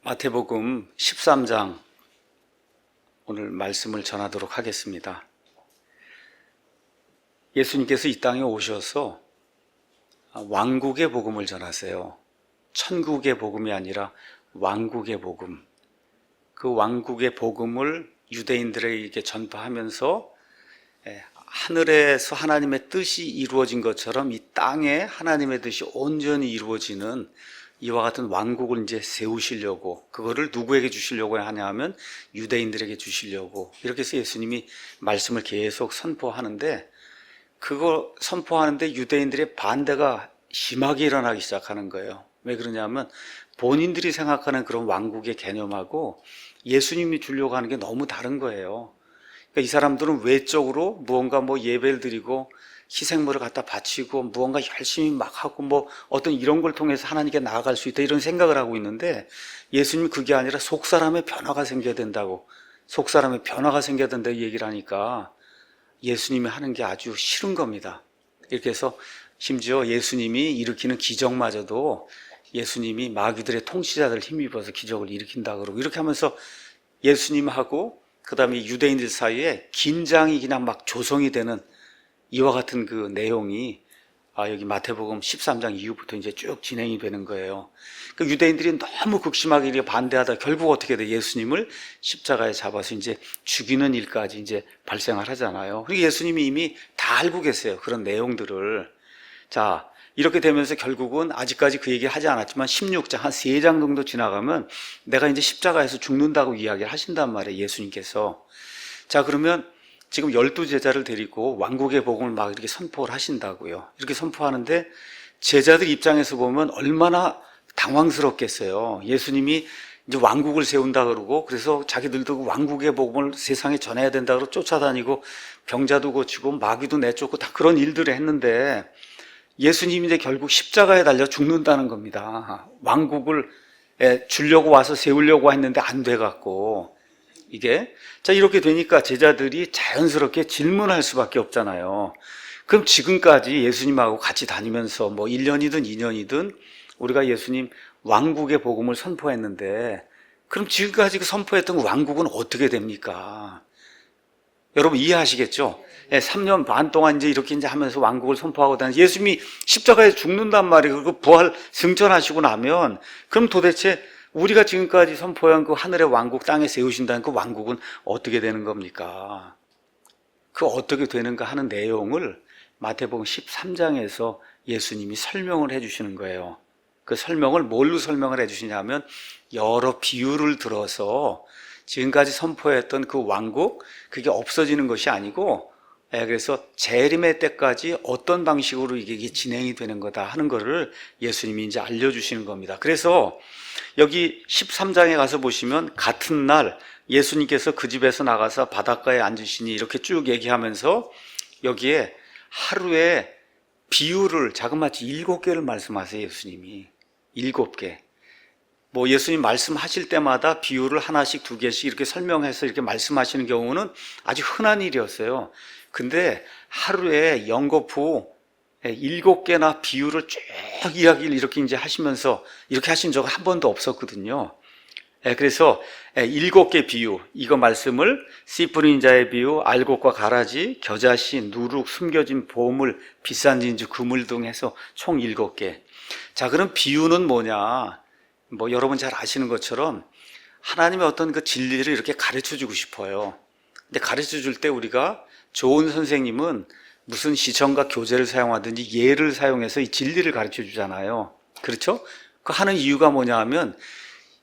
마태복음 13장 오늘 말씀을 전하도록 하겠습니다. 예수님께서 이 땅에 오셔서 왕국의 복음을 전하세요. 천국의 복음이 아니라 왕국의 복음. 그 왕국의 복음을 유대인들에게 전파하면서 하늘에서 하나님의 뜻이 이루어진 것처럼 이 땅에 하나님의 뜻이 온전히 이루어지는 이와 같은 왕국을 이제 세우시려고, 그거를 누구에게 주시려고 하냐 하면 유대인들에게 주시려고, 이렇게 해서 예수님이 말씀을 계속 선포하는데, 그거 선포하는데 유대인들의 반대가 심하게 일어나기 시작하는 거예요. 왜 그러냐면 본인들이 생각하는 그런 왕국의 개념하고 예수님이 주려고 하는 게 너무 다른 거예요. 그러니까 이 사람들은 외적으로 무언가 예배를 드리고 희생물을 갖다 바치고 무언가 열심히 막 하고 어떤 이런 걸 통해서 하나님께 나아갈 수 있다, 이런 생각을 하고 있는데, 예수님이 그게 아니라 속사람의 변화가 생겨야 된다고, 속사람의 변화가 생겨야 된다고 얘기를 하니까 예수님이 하는 게 아주 싫은 겁니다. 이렇게 해서 심지어 예수님이 일으키는 기적마저도 예수님이 마귀들의 통치자들을 힘입어서 기적을 일으킨다 그러고, 이렇게 하면서 예수님하고 그 다음에 유대인들 사이에 긴장이 그냥 막 조성이 되는 이와 같은 그 내용이 여기 마태복음 13장 이후부터 이제 쭉 진행이 되는 거예요. 그 유대인들이 너무 극심하게 이렇게 반대하다 결국 어떻게 돼? 예수님을 십자가에 잡아서 이제 죽이는 일까지 이제 발생을 하잖아요. 그리고 예수님이 이미 다 알고 계세요, 그런 내용들을. 자, 이렇게 되면서 결국은 아직까지 그 얘기 하지 않았지만 16장, 한 3장 정도 지나가면 내가 이제 십자가에서 죽는다고 이야기를 하신단 말이에요, 예수님께서. 자, 그러면 지금 12제자를 데리고 왕국의 복음을 막 이렇게 선포를 하신다고요. 이렇게 선포하는데 제자들 입장에서 보면 얼마나 당황스럽겠어요. 예수님이 이제 왕국을 세운다 그러고, 그래서 자기들도 왕국의 복음을 세상에 전해야 된다 그러고 쫓아다니고 병자도 고치고 마귀도 내쫓고 다 그런 일들을 했는데, 예수님이 이제 결국 십자가에 달려 죽는다는 겁니다. 왕국을 주려고 와서 세우려고 했는데 안 돼갖고, 이게. 자, 이렇게 되니까 제자들이 자연스럽게 질문할 수밖에 없잖아요. 그럼 지금까지 예수님하고 같이 다니면서 1년이든 2년이든 우리가 예수님 왕국의 복음을 선포했는데, 그럼 지금까지 그 선포했던 그 왕국은 어떻게 됩니까? 여러분 이해하시겠죠? 3년 반 동안 이제 이렇게 이제 하면서 왕국을 선포하고 다니는 예수님이 십자가에 죽는단 말이에요. 그리고 부활 승천하시고 나면, 그럼 도대체 우리가 지금까지 선포한 그 하늘의 왕국 땅에 세우신다는 그 왕국은 어떻게 되는 겁니까? 그 어떻게 되는가 하는 내용을 마태복음 13장에서 예수님이 설명을 해주시는 거예요. 그 설명을 뭘로 설명을 해주시냐면 여러 비유를 들어서 지금까지 선포했던 그 왕국, 그게 없어지는 것이 아니고, 그래서 재림의 때까지 어떤 방식으로 이게 진행이 되는 거다 하는 거를 예수님이 이제 알려주시는 겁니다. 그래서 여기 13장에 가서 보시면 같은 날 예수님께서 그 집에서 나가서 바닷가에 앉으시니 이렇게 쭉 얘기하면서 여기에 하루에 비유를 자그마치 7개를 말씀하세요. 예수님이 7개. 예수님 말씀하실 때마다 비유를 하나씩 2개씩 이렇게 설명해서 이렇게 말씀하시는 경우는 아주 흔한 일이었어요. 근데 하루에 연거푸 7개나 비유를 쭉 이야기를 이렇게 이제 하시면서 이렇게 하신 적은 한 번도 없었거든요. 그래서 7개 비유, 이거 말씀을 씨 뿌린 자의 비유, 알곡과 가라지, 겨자씨, 누룩, 숨겨진 보물, 비싼 진주, 그물 등 해서 총 7개. 자, 그럼 비유는 뭐냐? 여러분 잘 아시는 것처럼 하나님의 어떤 그 진리를 이렇게 가르쳐 주고 싶어요. 근데 가르쳐 줄 때 우리가 좋은 선생님은 무슨 시청과 교재를 사용하든지 예를 사용해서 이 진리를 가르쳐 주잖아요. 그렇죠? 그 하는 이유가 뭐냐 하면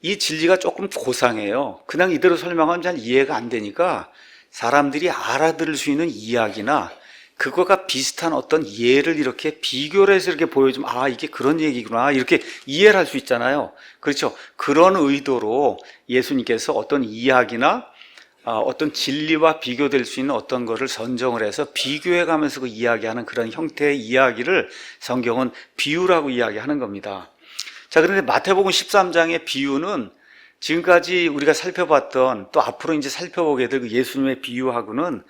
이 진리가 조금 고상해요. 그냥 이대로 설명하면 잘 이해가 안 되니까 사람들이 알아들을 수 있는 이야기나 그거가 비슷한 어떤 예를 이렇게 비교를 해서 이렇게 보여주면 이게 그런 얘기구나, 이렇게 이해를 할 수 있잖아요. 그렇죠? 그런 의도로 예수님께서 어떤 이야기나 어떤 진리와 비교될 수 있는 어떤 거를 선정을 해서 비교해 가면서 그 이야기하는 그런 형태의 이야기를 성경은 비유라고 이야기하는 겁니다. 자, 그런데 마태복음 13장의 비유는 지금까지 우리가 살펴봤던, 또 앞으로 이제 살펴보게 될 그 예수님의 비유하고는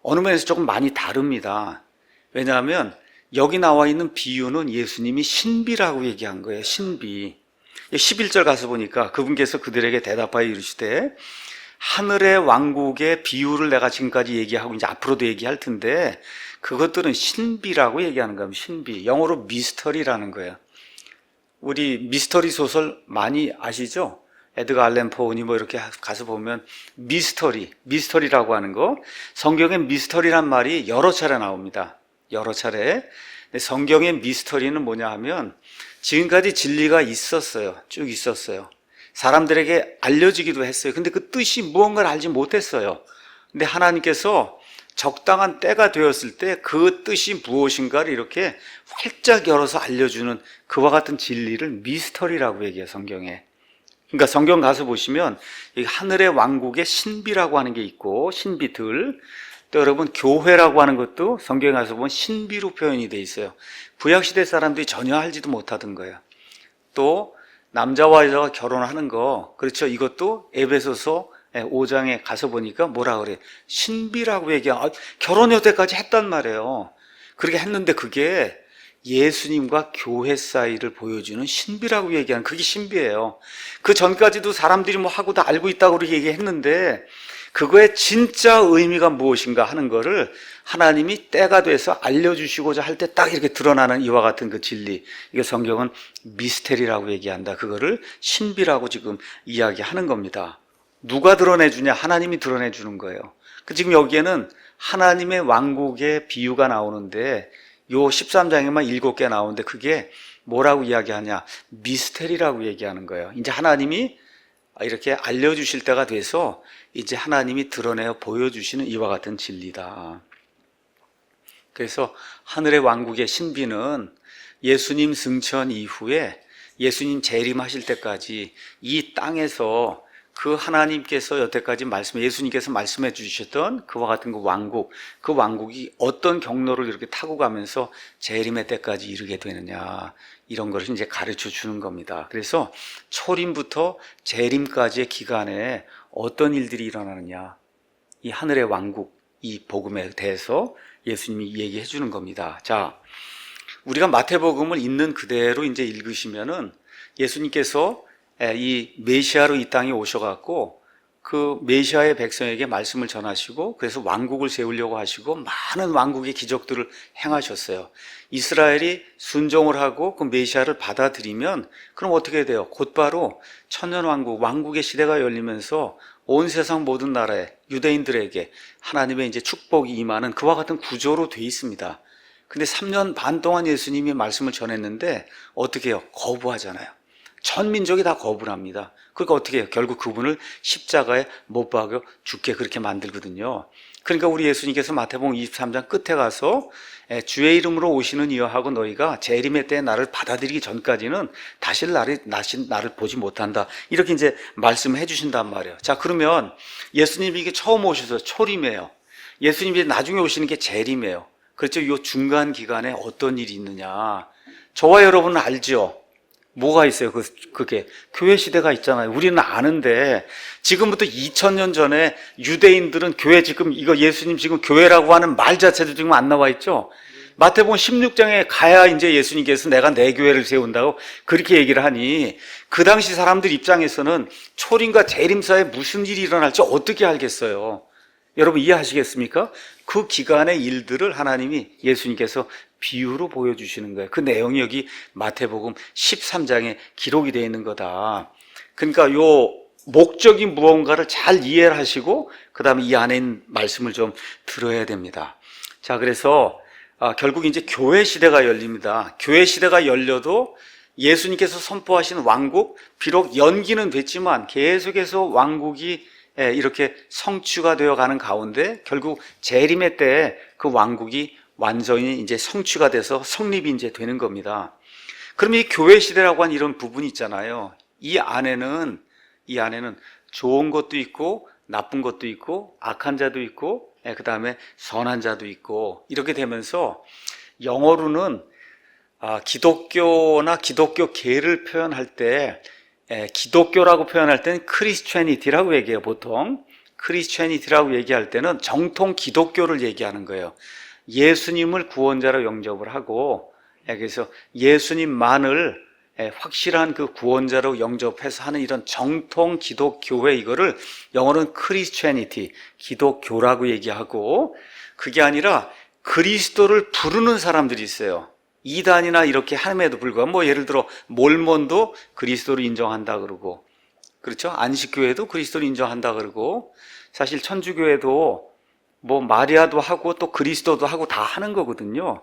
어느 면에서 조금 많이 다릅니다. 왜냐하면 여기 나와 있는 비유는 예수님이 신비라고 얘기한 거예요. 신비. 11절 가서 보니까 그분께서 그들에게 대답하여 이르시되 하늘의 왕국의 비유를 내가 지금까지 얘기하고 이제 앞으로도 얘기할 텐데 그것들은 신비라고 얘기하는 겁니다. 신비. 영어로 미스터리라는 거예요. 우리 미스터리 소설 많이 아시죠? 에드가 알렌 포니 뭐 이렇게 가서 보면 미스터리라고 하는 거. 성경에 미스터리란 말이 여러 차례 나옵니다. 여러 차례. 근데 성경의 미스터리는 뭐냐 하면 지금까지 진리가 있었어요. 쭉 있었어요. 사람들에게 알려지기도 했어요. 근데 그 뜻이 무언가를 알지 못했어요. 근데 하나님께서 적당한 때가 되었을 때 그 뜻이 무엇인가를 이렇게 활짝 열어서 알려주는 그와 같은 진리를 미스터리라고 얘기해요, 성경에. 그러니까 성경 가서 보시면 하늘의 왕국의 신비라고 하는 게 있고, 신비들. 또 여러분, 교회라고 하는 것도 성경에 가서 보면 신비로 표현이 돼 있어요. 구약시대 사람들이 전혀 알지도 못하던 거예요. 또 남자와 여자가 결혼하는 거, 그렇죠? 이것도 에베소서 5장에 가서 보니까 뭐라 그래? 신비라고 결혼 여태까지 했단 말이에요. 그렇게 했는데 그게 예수님과 교회 사이를 보여주는 신비라고 얘기하는, 그게 신비예요. 그 전까지도 사람들이 뭐 하고 다 알고 있다고 그렇게 얘기했는데 그거의 진짜 의미가 무엇인가 하는 거를 하나님이 때가 돼서 알려주시고자 할 때 딱 이렇게 드러나는 이와 같은 그 진리, 이게 성경은 미스테리라고 얘기한다. 그거를 신비라고 지금 이야기하는 겁니다. 누가 드러내주냐? 하나님이 드러내주는 거예요. 지금 여기에는 하나님의 왕국의 비유가 나오는데 요 13장에만 7개 나오는데 그게 뭐라고 이야기하냐? 미스테리라고 얘기하는 거예요. 이제 하나님이 이렇게 알려주실 때가 돼서 이제 하나님이 드러내어 보여주시는 이와 같은 진리다. 그래서 하늘의 왕국의 신비는 예수님 승천 이후에 예수님 재림하실 때까지 이 땅에서 그 하나님께서 여태까지 예수님께서 말씀해 주셨던 그와 같은 그 왕국이 어떤 경로를 이렇게 타고 가면서 재림의 때까지 이르게 되느냐, 이런 것을 이제 가르쳐 주는 겁니다. 그래서 초림부터 재림까지의 기간에 어떤 일들이 일어나느냐, 이 하늘의 왕국, 이 복음에 대해서 예수님이 얘기해 주는 겁니다. 자, 우리가 마태복음을 있는 그대로 이제 읽으시면은 예수님께서 이 메시아로 이 땅에 오셔갖고 그 메시아의 백성에게 말씀을 전하시고 그래서 왕국을 세우려고 하시고 많은 왕국의 기적들을 행하셨어요. 이스라엘이 순종을 하고 그 메시아를 받아들이면 그럼 어떻게 돼요? 곧바로 천년왕국, 왕국의 시대가 열리면서 온 세상 모든 나라에 유대인들에게 하나님의 이제 축복이 임하는 그와 같은 구조로 돼 있습니다. 근데 3년 반 동안 예수님이 말씀을 전했는데 어떻게 해요? 거부하잖아요. 전 민족이 다 거부를 합니다. 그러니까 어떻게 해요? 결국 그분을 십자가에 못 박여 죽게 그렇게 만들거든요. 그러니까 우리 예수님께서 마태복음 23장 끝에 가서 주의 이름으로 오시는 이여 하고 너희가 재림의 때에 나를 받아들이기 전까지는 다시 나를 보지 못한다. 이렇게 이제 말씀해 주신단 말이에요. 자, 그러면 예수님이 이게 처음 오셔서 초림이에요. 예수님이 나중에 오시는 게 재림이에요. 그렇죠? 이 중간 기간에 어떤 일이 있느냐. 저와 여러분은 알죠? 뭐가 있어요? 그게 교회 시대가 있잖아요. 우리는 아는데 지금부터 2000년 전에 유대인들은 교회 지금 이거 예수님 지금 교회라고 하는 말 자체도 지금 안 나와 있죠. 마태복음 16장에 가야 이제 예수님께서 내가 내 교회를 세운다고 그렇게 얘기를 하니 그 당시 사람들 입장에서는 초림과 재림 사이에 무슨 일이 일어날지 어떻게 알겠어요? 여러분 이해하시겠습니까? 그 기간의 일들을 하나님이 예수님께서 비유로 보여주시는 거예요. 그 내용이 여기 마태복음 13장에 기록이 되어 있는 거다. 그러니까 요 목적이 무언가를 잘 이해를 하시고 그 다음에 이 안에 있는 말씀을 좀 들어야 됩니다. 자, 그래서 결국 이제 교회 시대가 열립니다. 교회 시대가 열려도 예수님께서 선포하신 왕국, 비록 연기는 됐지만 계속해서 왕국이 이렇게 성취가 되어 가는 가운데 결국 재림의 때에 그 왕국이 완전히 이제 성취가 돼서 성립이 이제 되는 겁니다. 그럼 이 교회 시대라고 하는 이런 부분이 있잖아요. 이 안에는 좋은 것도 있고 나쁜 것도 있고 악한 자도 있고 그 다음에 선한 자도 있고 이렇게 되면서 영어로는 기독교나 기독교계를 표현할 때 기독교라고 표현할 때는 크리스천이티라고 얘기해요. 보통 크리스천이티라고 얘기할 때는 정통 기독교를 얘기하는 거예요. 예수님을 구원자로 영접을 하고 그래서 예수님만을 확실한 그 구원자로 영접해서 하는 이런 정통 기독교회, 이거를 영어로는 크리스천이티, 기독교라고 얘기하고, 그게 아니라 그리스도를 부르는 사람들이 있어요. 이단이나 이렇게 함에도 불구하고, 뭐 예를 들어 몰몬도 그리스도를 인정한다 그러고, 그렇죠? 안식교회도 그리스도를 인정한다 그러고, 사실 천주교회도 뭐 마리아도 하고 또 그리스도도 하고 다 하는 거거든요.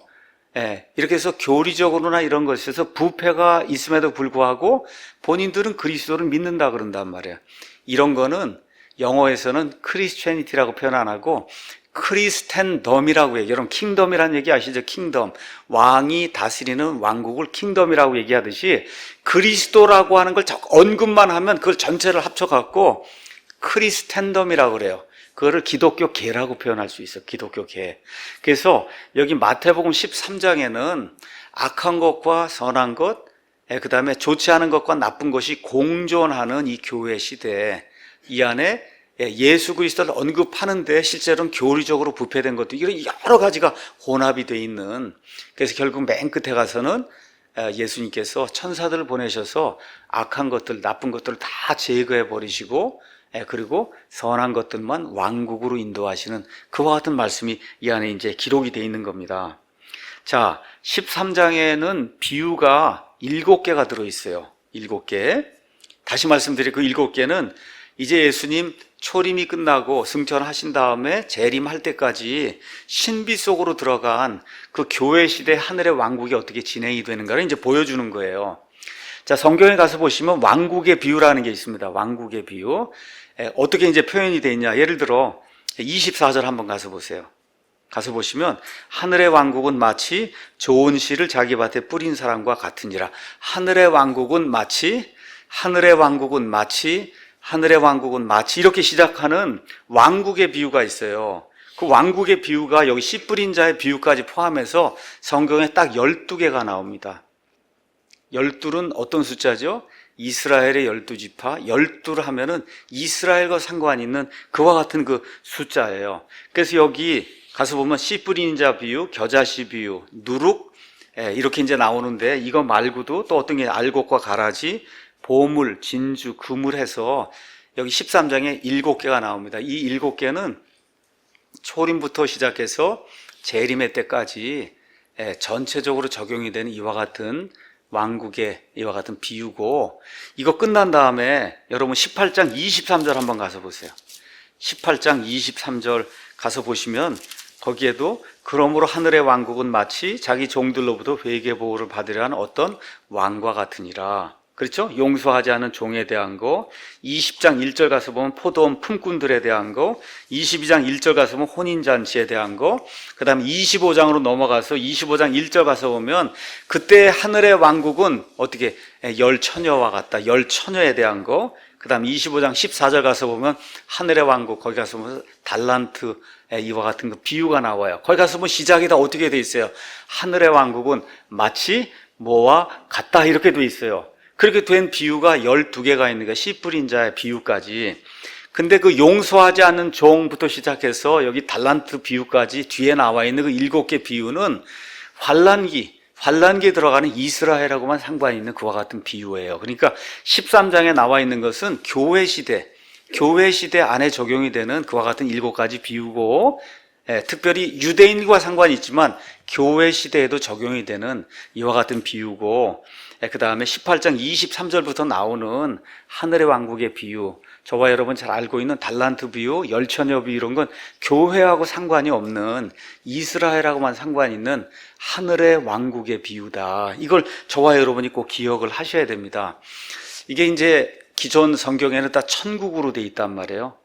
이렇게 해서 교리적으로나 이런 것에서 부패가 있음에도 불구하고 본인들은 그리스도를 믿는다 그런단 말이에요. 이런 거는 영어에서는 크리스천이티라고 표현 안 하고 크리스텐덤이라고 얘기해요. 여러분 킹덤이라는 얘기 아시죠? 킹덤. 왕이 다스리는 왕국을 킹덤이라고 얘기하듯이 그리스도라고 하는 걸 언급만 하면 그걸 전체를 합쳐갖고 크리스텐덤이라고 그래요. 그거를 기독교계라고 표현할 수 있어요. 기독교계. 그래서 여기 마태복음 13장에는 악한 것과 선한 것, 그 다음에 좋지 않은 것과 나쁜 것이 공존하는 이 교회 시대에 이 안에 예수 그리스도를 언급하는데 실제로는 교리적으로 부패된 것도 이런 여러 가지가 혼합이 돼 있는, 그래서 결국 맨 끝에 가서는 예수님께서 천사들을 보내셔서 악한 것들, 나쁜 것들을 다 제거해 버리시고 그리고 선한 것들만 왕국으로 인도하시는 그와 같은 말씀이 이 안에 이제 기록이 되어 있는 겁니다. 자, 13장에는 비유가 7개가 들어있어요. 7개. 다시 말씀드릴 그 7개는 이제 예수님 초림이 끝나고 승천하신 다음에 재림할 때까지 신비 속으로 들어간 그 교회 시대 하늘의 왕국이 어떻게 진행이 되는가를 이제 보여주는 거예요. 자, 성경에 가서 보시면 왕국의 비유라는 게 있습니다. 왕국의 비유. 어떻게 이제 표현이 되어 있냐. 예를 들어 24절 한번 가서 보세요. 가서 보시면 하늘의 왕국은 마치 좋은 씨를 자기 밭에 뿌린 사람과 같으니라. 하늘의 왕국은 마치 이렇게 시작하는 왕국의 비유가 있어요. 그 왕국의 비유가 여기 씨 뿌린 자의 비유까지 포함해서 성경에 딱 12개가 나옵니다. 12는 어떤 숫자죠? 이스라엘의 12지파, 12를 하면은 이스라엘과 상관이 있는 그와 같은 그 숫자예요. 그래서 여기 가서 보면 씨 뿌리는 자 비유, 겨자씨 비유, 누룩, 이렇게 이제 나오는데 이거 말고도 또 어떤 게 알곡과 가라지, 보물, 진주, 금을 해서 여기 13장에 7개가 나옵니다. 이 7개는 초림부터 시작해서 재림의 때까지 전체적으로 적용이 되는 이와 같은 왕국의 이와 같은 비유고, 이거 끝난 다음에 여러분 18장 23절 한번 가서 보세요. 18장 23절 가서 보시면 거기에도 그러므로 하늘의 왕국은 마치 자기 종들로부터 회개 보호를 받으려 하는 어떤 왕과 같으니라. 그렇죠? 용서하지 않은 종에 대한 거. 20장 1절 가서 보면 포도원 품꾼들에 대한 거. 22장 1절 가서 보면 혼인잔치에 대한 거. 그 다음에 25장으로 넘어가서 25장 1절 가서 보면 그때 하늘의 왕국은 어떻게 열처녀와 같다. 열처녀에 대한 거. 그 다음 25장 14절 가서 보면 하늘의 왕국, 거기 가서 보면 달란트 이와 같은 그 비유가 나와요. 거기 가서 보면 시작이 다 어떻게 돼 있어요? 하늘의 왕국은 마치 뭐와 같다 이렇게 돼 있어요. 그렇게 된 비유가 12개가 있는 거예요. 씨 뿌린 자의 비유까지. 근데 그 용서하지 않는 종부터 시작해서 여기 달란트 비유까지 뒤에 나와 있는 그 7개 비유는 환란기에 들어가는 이스라엘하고만 상관이 있는 그와 같은 비유예요. 그러니까 13장에 나와 있는 것은 교회 시대 안에 적용이 되는 그와 같은 7가지 비유고, 특별히 유대인과 상관이 있지만 교회 시대에도 적용이 되는 이와 같은 비유고, 그 다음에 18장 23절부터 나오는 하늘의 왕국의 비유, 저와 여러분 잘 알고 있는 달란트 비유, 열처녀 비유, 이런 건 교회하고 상관이 없는 이스라엘하고만 상관이 있는 하늘의 왕국의 비유다. 이걸 저와 여러분이 꼭 기억을 하셔야 됩니다. 이게 이제 기존 성경에는 다 천국으로 돼 있단 말이에요.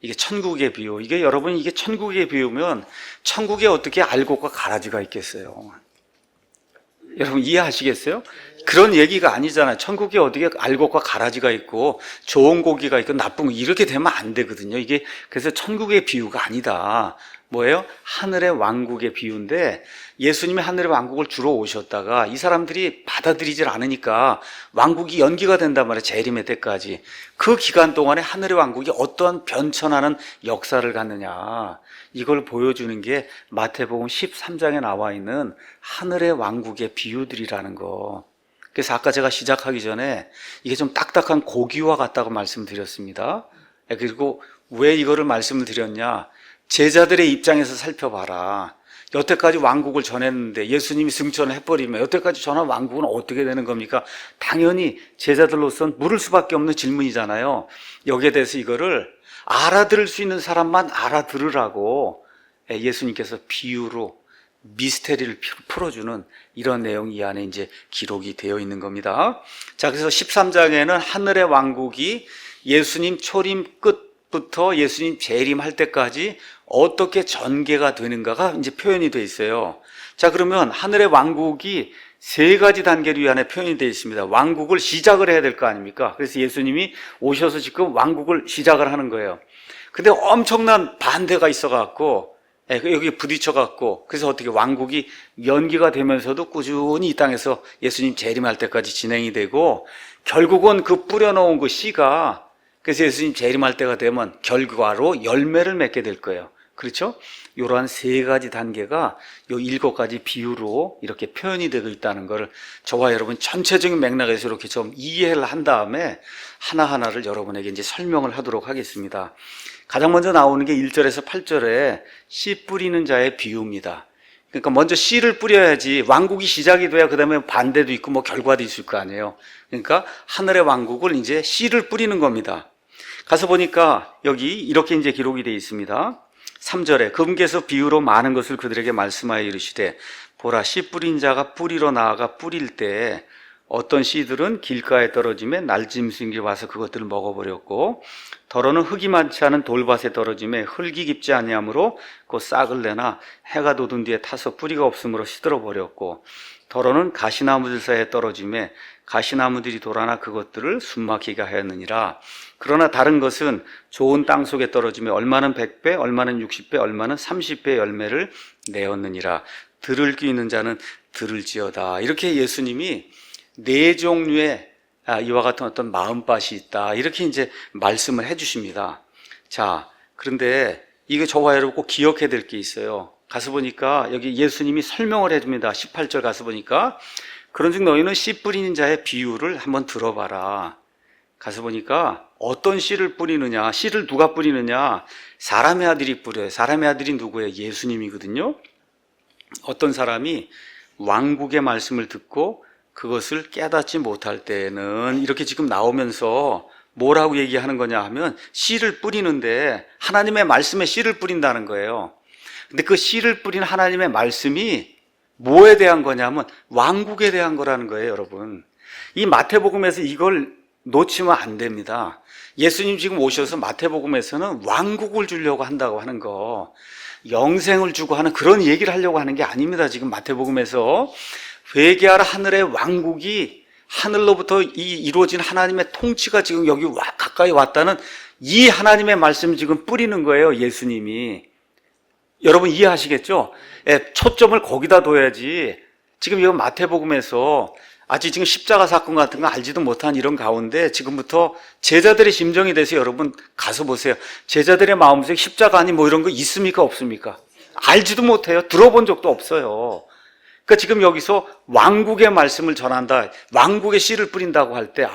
이게 천국의 비유. 이게 여러분, 이게 천국의 비유면 천국에 어떻게 알곡과 가라지가 있겠어요? 여러분 이해하시겠어요? 그런 얘기가 아니잖아요. 천국에 어디에 알곡과 가라지가 있고 좋은 고기가 있고 나쁜 거 이렇게 되면 안 되거든요. 이게 그래서 천국의 비유가 아니다. 뭐예요? 하늘의 왕국의 비유인데, 예수님이 하늘의 왕국을 주러 오셨다가 이 사람들이 받아들이질 않으니까 왕국이 연기가 된단 말이에요. 재림의 때까지. 그 기간 동안에 하늘의 왕국이 어떠한 변천하는 역사를 갖느냐, 이걸 보여주는 게 마태복음 13장에 나와 있는 하늘의 왕국의 비유들이라는 거. 그래서 아까 제가 시작하기 전에 이게 좀 딱딱한 고기와 같다고 말씀드렸습니다. 그리고 왜 이거를 말씀을 드렸냐? 제자들의 입장에서 살펴봐라. 여태까지 왕국을 전했는데 예수님이 승천을 해버리면 여태까지 전한 왕국은 어떻게 되는 겁니까? 당연히 제자들로서는 물을 수밖에 없는 질문이잖아요. 여기에 대해서 이거를 알아들을 수 있는 사람만 알아들으라고 예수님께서 비유로 미스테리를 풀어주는 이런 내용이 이 안에 이제 기록이 되어 있는 겁니다. 자, 그래서 13장에는 하늘의 왕국이 예수님 초림 끝부터 예수님 재림할 때까지 어떻게 전개가 되는가가 이제 표현이 되어 있어요. 자, 그러면 하늘의 왕국이 세 가지 단계로 이 안에 표현이 되어 있습니다. 왕국을 시작을 해야 될 거 아닙니까? 그래서 예수님이 오셔서 지금 왕국을 시작을 하는 거예요. 근데 엄청난 반대가 있어갖고 여기 부딪혀갖고 그래서 어떻게 왕국이 연기가 되면서도 꾸준히 이 땅에서 예수님 재림할 때까지 진행이 되고 결국은 그 뿌려놓은 그 씨가 그래서 예수님 재림할 때가 되면 결과로 열매를 맺게 될 거예요. 그렇죠? 이러한 세 가지 단계가 요 7가지 비유로 이렇게 표현이 되고 있다는 것을 저와 여러분 전체적인 맥락에서 이렇게 좀 이해를 한 다음에 하나하나를 여러분에게 이제 설명을 하도록 하겠습니다. 가장 먼저 나오는 게 1절에서 8절에 씨 뿌리는 자의 비유입니다. 그러니까 먼저 씨를 뿌려야지 왕국이 시작이 돼야 그 다음에 반대도 있고 뭐 결과도 있을 거 아니에요. 그러니까 하늘의 왕국을 이제 씨를 뿌리는 겁니다. 가서 보니까 여기 이렇게 이제 기록이 되어 있습니다. 3절에 그분께서 비유로 많은 것을 그들에게 말씀하여 이르시되 보라 씨 뿌린 자가 뿌리러 나아가 뿌릴 때 어떤 씨들은 길가에 떨어짐에 날짐승이 와서 그것들을 먹어버렸고 더러는 흙이 많지 않은 돌밭에 떨어짐에 흙이 깊지 아니하므로 그 싹을 내나 해가 돋은 뒤에 타서 뿌리가 없으므로 시들어버렸고 더러는 가시나무들 사이에 떨어짐에 가시나무들이 돌아나 그것들을 숨막히게 하였느니라. 그러나 다른 것은 좋은 땅 속에 떨어짐에 얼마는 100배, 얼마는 60배, 얼마는 30배 열매를 내었느니라. 들을 귀 있는 자는 들을지어다. 이렇게 예수님이 네 종류의 이와 같은 어떤 마음밭이 있다. 이렇게 이제 말씀을 해 주십니다. 자, 그런데 이거 저와 여러분 꼭 기억해야 될 게 있어요. 가서 보니까 여기 예수님이 설명을 해 줍니다. 18절 가서 보니까 그런즉 너희는 씨 뿌리는 자의 비유를 한번 들어봐라. 가서 보니까 어떤 씨를 뿌리느냐, 씨를 누가 뿌리느냐, 사람의 아들이 뿌려요. 사람의 아들이 누구예요? 예수님이거든요. 어떤 사람이 왕국의 말씀을 듣고 그것을 깨닫지 못할 때에는 이렇게 지금 나오면서 뭐라고 얘기하는 거냐 하면 씨를 뿌리는데 하나님의 말씀에 씨를 뿌린다는 거예요. 근데 그 씨를 뿌린 하나님의 말씀이 뭐에 대한 거냐면 왕국에 대한 거라는 거예요, 여러분. 이 마태복음에서 이걸 놓치면 안 됩니다. 예수님 지금 오셔서 마태복음에서는 왕국을 주려고 한다고 하는 거, 영생을 주고 하는 그런 얘기를 하려고 하는 게 아닙니다. 지금 마태복음에서 회개하라 하늘의 왕국이 하늘로부터 이루어진 하나님의 통치가 지금 여기 가까이 왔다는 이 하나님의 말씀을 지금 뿌리는 거예요, 예수님이. 여러분 이해하시겠죠? 초점을 거기다 둬야지. 지금 이 마태복음에서 아직 지금 십자가 사건 같은 거 알지도 못한 이런 가운데 지금부터 제자들의 심정이 돼서 여러분 가서 보세요. 제자들의 마음속에 십자가 아니 뭐 이런 거 있습니까? 없습니까? 알지도 못해요. 들어본 적도 없어요. 그러니까 지금 여기서 왕국의 말씀을 전한다, 왕국의 씨를 뿌린다고 할 때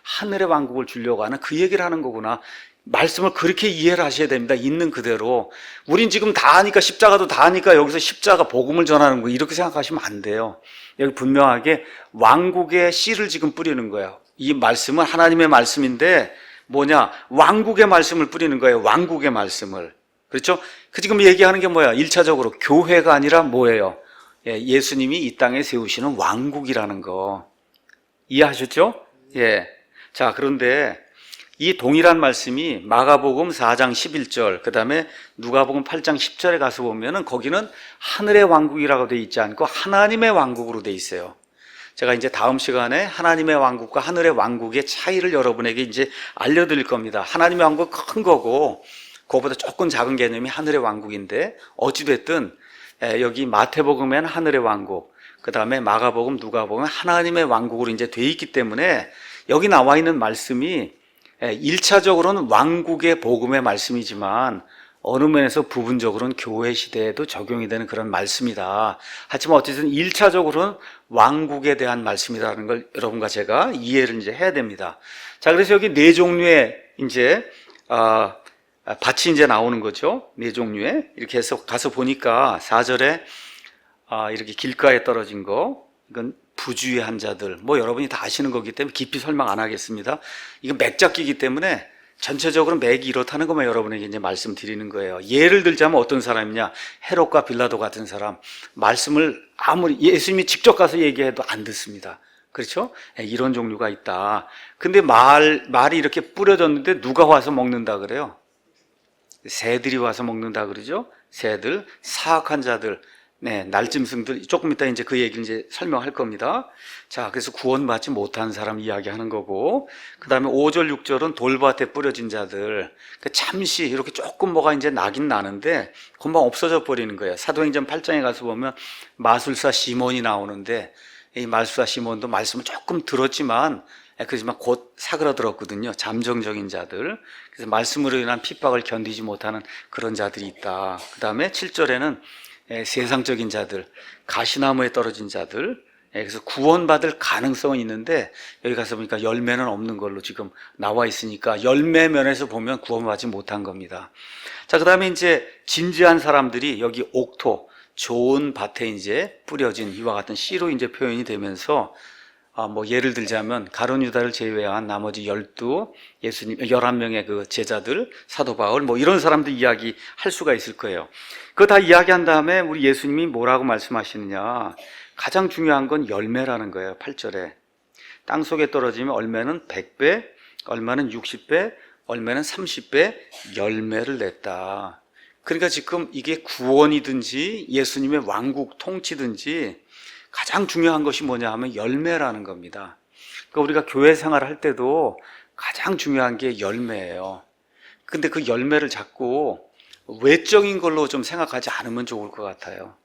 하늘의 왕국을 주려고 하는 그 얘기를 하는 거구나. 말씀을 그렇게 이해를 하셔야 됩니다. 있는 그대로. 우린 지금 다 하니까 십자가도 다 하니까 여기서 십자가 복음을 전하는 거 이렇게 생각하시면 안 돼요. 여기 분명하게 왕국의 씨를 지금 뿌리는 거예요. 이 말씀은 하나님의 말씀인데 뭐냐? 왕국의 말씀을 뿌리는 거예요. 왕국의 말씀을. 그렇죠? 그 지금 얘기하는 게 뭐야? 1차적으로 교회가 아니라 뭐예요? 예수님이 이 땅에 세우시는 왕국이라는 거. 이해하셨죠? 예. 자, 그런데 이 동일한 말씀이 마가복음 4장 11절, 그 다음에 누가복음 8장 10절에 가서 보면은 거기는 하늘의 왕국이라고 돼 있지 않고 하나님의 왕국으로 돼 있어요. 제가 이제 다음 시간에 하나님의 왕국과 하늘의 왕국의 차이를 여러분에게 이제 알려드릴 겁니다. 하나님의 왕국은 큰 거고, 그거보다 조금 작은 개념이 하늘의 왕국인데, 어찌됐든, 여기 마태복음에는 하늘의 왕국, 그 다음에 마가복음, 누가복음 하나님의 왕국으로 이제 돼 있기 때문에 여기 나와 있는 말씀이 1차적으로는 왕국의 복음의 말씀이지만 어느 면에서 부분적으로는 교회 시대에도 적용이 되는 그런 말씀이다. 하지만 어쨌든 1차적으로는 왕국에 대한 말씀이라는 걸 여러분과 제가 이해를 이제 해야 됩니다. 자, 그래서 여기 네 종류의 이제 밭이 이제 나오는 거죠. 네 종류의. 이렇게 해서 가서 보니까 4절에 이렇게 길가에 떨어진 거, 이건 부주의한 자들, 뭐 여러분이 다 아시는 거기 때문에 깊이 설명 안 하겠습니다. 이건 맥잡기이기 때문에 전체적으로 맥이 이렇다는 것만 여러분에게 이제 말씀드리는 거예요. 예를 들자면 어떤 사람이냐, 헤롯과 빌라도 같은 사람, 말씀을 아무리 예수님이 직접 가서 얘기해도 안 듣습니다. 그렇죠? 이런 종류가 있다. 근데 말이 이렇게 뿌려졌는데 누가 와서 먹는다 그래요? 새들이 와서 먹는다 그러죠? 새들, 사악한 자들, 날짐승들, 조금 이따 이제 그 얘기를 이제 설명할 겁니다. 자, 그래서 구원받지 못한 사람 이야기하는 거고, 그 다음에 5절, 6절은 돌밭에 뿌려진 자들, 잠시 이렇게 조금 뭐가 이제 나긴 나는데, 금방 없어져 버리는 거예요. 사도행전 8장에 가서 보면 마술사 시몬이 나오는데, 이 마술사 시몬도 말씀을 조금 들었지만, 그렇지만 곧 사그라들었거든요. 잠정적인 자들. 그래서 말씀으로 인한 핍박을 견디지 못하는 그런 자들이 있다. 그 다음에 7절에는 세상적인 자들, 가시나무에 떨어진 자들, 그래서 구원받을 가능성은 있는데 여기 가서 보니까 열매는 없는 걸로 지금 나와 있으니까 열매 면에서 보면 구원받지 못한 겁니다. 자, 그 다음에 이제 진지한 사람들이 여기 옥토, 좋은 밭에 이제 뿌려진 이와 같은 씨로 이제 표현이 되면서 뭐 예를 들자면 가룟 유다를 제외한 나머지 11명의 그 제자들, 사도 바울, 뭐 이런 사람들 이야기 할 수가 있을 거예요. 그거 다 이야기한 다음에 우리 예수님이 뭐라고 말씀하시느냐. 가장 중요한 건 열매라는 거예요. 8절에. 땅 속에 떨어지면 얼마는 100배, 얼마는 60배, 얼마는 30배 열매를 냈다. 그러니까 지금 이게 구원이든지 예수님의 왕국 통치든지 가장 중요한 것이 뭐냐 하면 열매라는 겁니다. 그러니까 우리가 교회 생활을 할 때도 가장 중요한 게 열매예요. 근데 그 열매를 자꾸 외적인 걸로 좀 생각하지 않으면 좋을 것 같아요.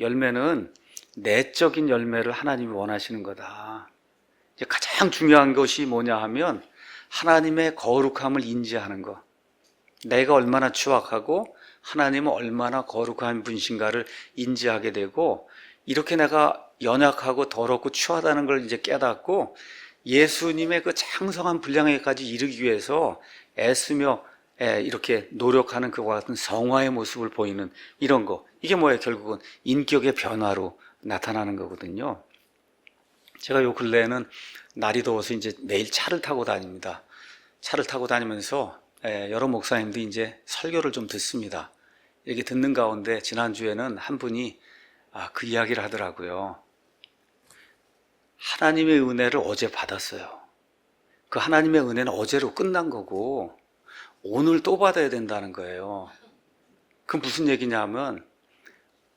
열매는 내적인 열매를 하나님이 원하시는 거다. 이제 가장 중요한 것이 뭐냐 하면 하나님의 거룩함을 인지하는 것. 내가 얼마나 추악하고 하나님은 얼마나 거룩한 분이신가를 인지하게 되고, 이렇게 내가 연약하고 더럽고 추하다는 걸 이제 깨닫고 예수님의 그 창성한 분량에까지 이르기 위해서 애쓰며 이렇게 노력하는 그와 같은 성화의 모습을 보이는 이런 거. 이게 뭐예요? 결국은 인격의 변화로 나타나는 거거든요. 제가 요 근래에는 날이 더워서 이제 매일 차를 타고 다닙니다. 차를 타고 다니면서 여러 목사님들이 이제 설교를 좀 듣습니다. 이렇게 듣는 가운데 지난주에는 한 분이 그 이야기를 하더라고요. 하나님의 은혜를 어제 받았어요. 그 하나님의 은혜는 어제로 끝난 거고 오늘 또 받아야 된다는 거예요. 그 무슨 얘기냐면